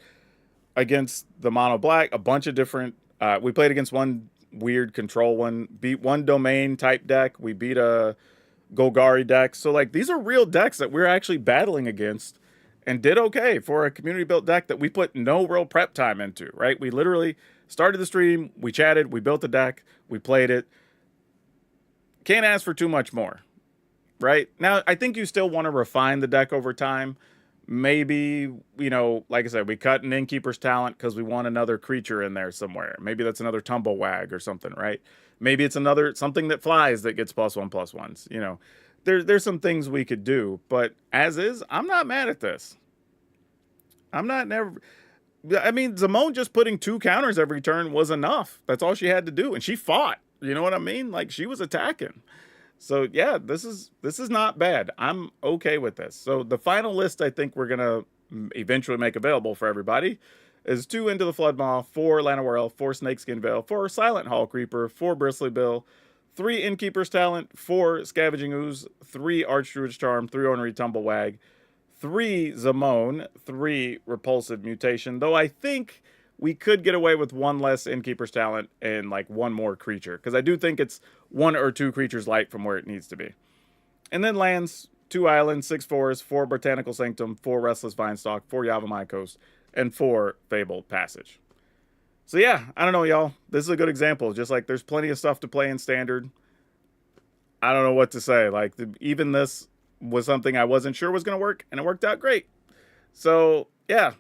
against the mono black, a bunch of different. We played against one weird control one, beat one domain type deck. We beat a Golgari deck. So like these are real decks that we're actually battling against, and did okay for a community built deck that we put no real prep time into. Right? We literally started the stream, we chatted, we built the deck, we played it. Can't ask for too much more. Right? Now, I think you still want to refine the deck over time. Maybe, you know, like I said, we cut an Innkeeper's Talent because we want another creature in there somewhere. Maybe that's another Tumblewag or something, right? Maybe it's another something that flies that gets +1/+1s. You know, there's some things we could do, but as is, I'm not mad at this. I'm not never. I mean, Zamone just putting 2 counters every turn was enough. That's all she had to do, and she fought. You know what I mean? Like she was attacking. So yeah, this is not bad. I'm okay with this. So the final list I think we're gonna eventually make available for everybody is 2 Into the Floodmaw, 4 Llanowar, 4 Snakeskin Veil, 4 Silent Hall Creeper, 4 Bristly Bill, 3 Innkeeper's Talent, 4 Scavenging Ooze, 3 Archdruid's Charm, 3 Ornery Tumblewag, 3 Zamone, 3 Repulsive Mutation, though I think we could get away with 1 less Innkeeper's Talent and like 1 more creature, because I do think it's 1 or 2 creatures light from where it needs to be. And then lands, 2 islands, 6 forests, 4 Botanical Sanctum, 4 Restless Vinestalk, 4 Yavimaya Coast, and 4 Fabled Passage. So yeah, I don't know, y'all. This is a good example. Just like there's plenty of stuff to play in Standard. I don't know what to say. Like, even this was something I wasn't sure was going to work, and it worked out great. So yeah,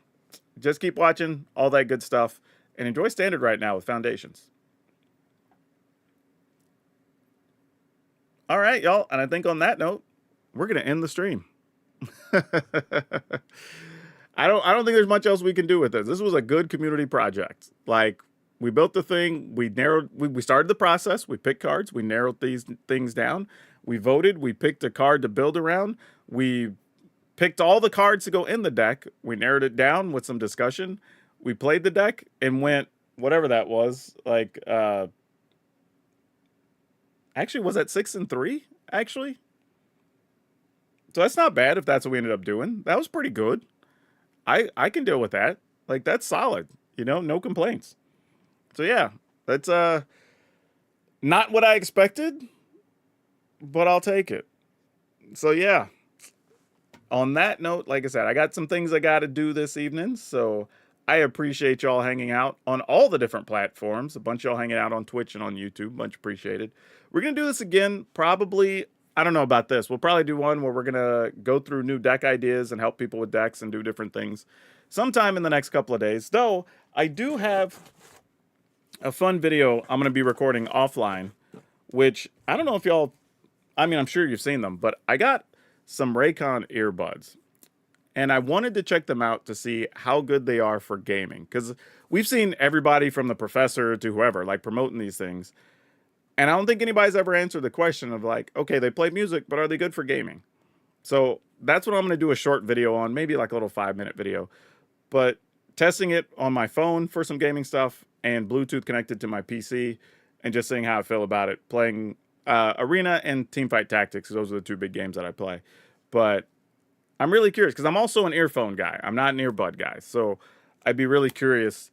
just keep watching all that good stuff, and enjoy Standard right now with Foundations. All right, y'all. And I think on that note, we're going to end the stream. I don't think there's much else we can do with this. This was a good community project. Like, we built the thing, we started the process, we picked cards, we narrowed these things down, we voted, we picked a card to build around, we picked all the cards to go in the deck, we narrowed it down with some discussion, we played the deck and went whatever that was, like actually was that 6-3 actually? So that's not bad if that's what we ended up doing. That was pretty good. I can deal with that. Like, that's solid. You know, no complaints. So yeah, that's not what I expected, but I'll take it. So yeah. On that note, like I said, I got some things I got to do this evening, so I appreciate y'all hanging out on all the different platforms. A bunch of y'all hanging out on Twitch and on YouTube. Much appreciated. We're going to do this again, probably, I don't know about this. We'll probably do one where we're going to go through new deck ideas and help people with decks and do different things sometime in the next couple of days. Though, I do have a fun video I'm going to be recording offline, which I don't know if y'all, I mean, I'm sure you've seen them, but I got some Raycon earbuds. And I wanted to check them out to see how good they are for gaming. Because we've seen everybody from the professor to whoever, like, promoting these things. And I don't think anybody's ever answered the question of, like, okay, they play music, but are they good for gaming? So that's what I'm going to do a short video on, maybe like a little 5-minute video. But testing it on my phone for some gaming stuff and Bluetooth connected to my PC and just seeing how I feel about it. Playing Arena and Teamfight Tactics. Those are the 2 big games that I play. But I'm really curious because I'm also an earphone guy. I'm not an earbud guy. So I'd be really curious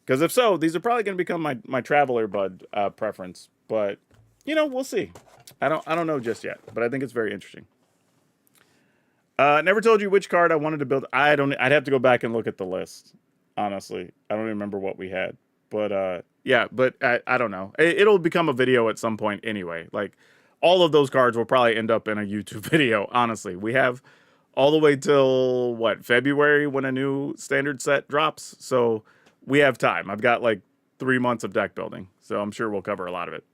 because if so, these are probably going to become my travel earbud preference. But, you know, we'll see. I don't know just yet, but I think it's very interesting. Never told you which card I wanted to build. I'd have to go back and look at the list. Honestly, I don't remember what we had, but yeah, but I don't know. It'll become a video at some point anyway. Like, all of those cards will probably end up in a YouTube video. Honestly, we have all the way till what, February, when a new standard set drops. So we have time. I've got like 3 months of deck building, so I'm sure we'll cover a lot of it.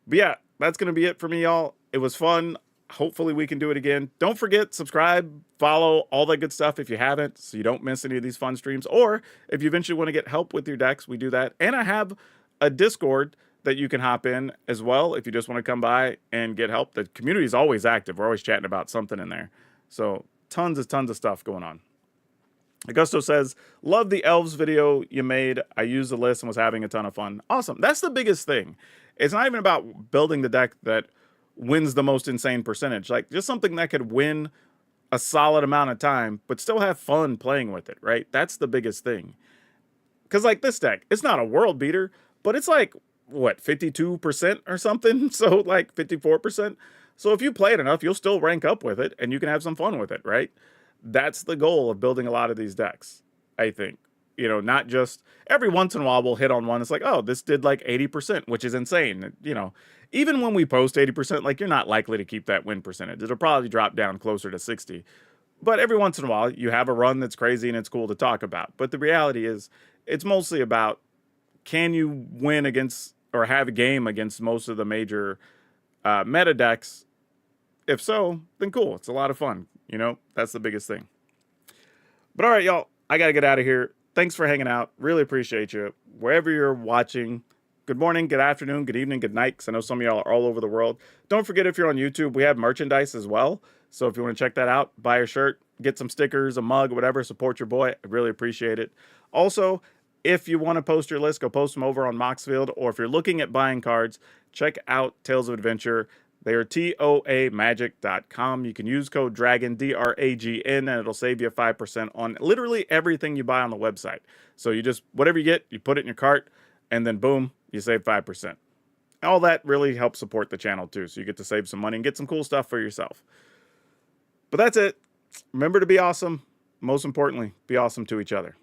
But yeah, that's going to be it for me, y'all. It was fun. Hopefully we can do it again. Don't forget, subscribe, follow, all that good stuff if you haven't, so you don't miss any of these fun streams. Or if you eventually want to get help with your decks, we do that. And I have a Discord that you can hop in as well if you just want to come by and get help. The community is always active. We're always chatting about something in there. So tons of stuff going on. Augusto says, love the elves video you made. I used the list and was having a ton of fun. Awesome. That's the biggest thing. It's not even about building the deck that wins the most insane percentage. Like, just something that could win a solid amount of time, but still have fun playing with it, right? That's the biggest thing. Because, like, this deck, it's not a world beater, but it's like, what, 52% or something? So, like, 54%. So if you play it enough, you'll still rank up with it, and you can have some fun with it, right? That's the goal of building a lot of these decks, I think. You know, not just every once in a while we'll hit on one. It's like, oh, this did like 80%, which is insane. You know, even when we post 80%, like, you're not likely to keep that win percentage. It'll probably drop down closer to 60. But every once in a while, you have a run that's crazy and it's cool to talk about. But the reality is, it's mostly about, can you win against or have a game against most of the major meta decks? If so, then cool. It's a lot of fun. You know, that's the biggest thing. But all right, y'all, I got to get out of here. Thanks for hanging out. Really appreciate you. Wherever you're watching, good morning, good afternoon, good evening, good night, because I know some of y'all are all over the world. Don't forget, if you're on YouTube, we have merchandise as well. So if you want to check that out, buy a shirt, get some stickers, a mug, whatever, support your boy. I really appreciate it. Also, if you want to post your list, go post them over on Moxfield, or if you're looking at buying cards, check out Tales of Adventure. They are toamagic.com. You can use code DRAGON, DRAGN, and it'll save you 5% on literally everything you buy on the website. So you just, whatever you get, you put it in your cart, and then boom, you save 5%. All that really helps support the channel too, so you get to save some money and get some cool stuff for yourself. But that's it. Remember to be awesome. Most importantly, be awesome to each other.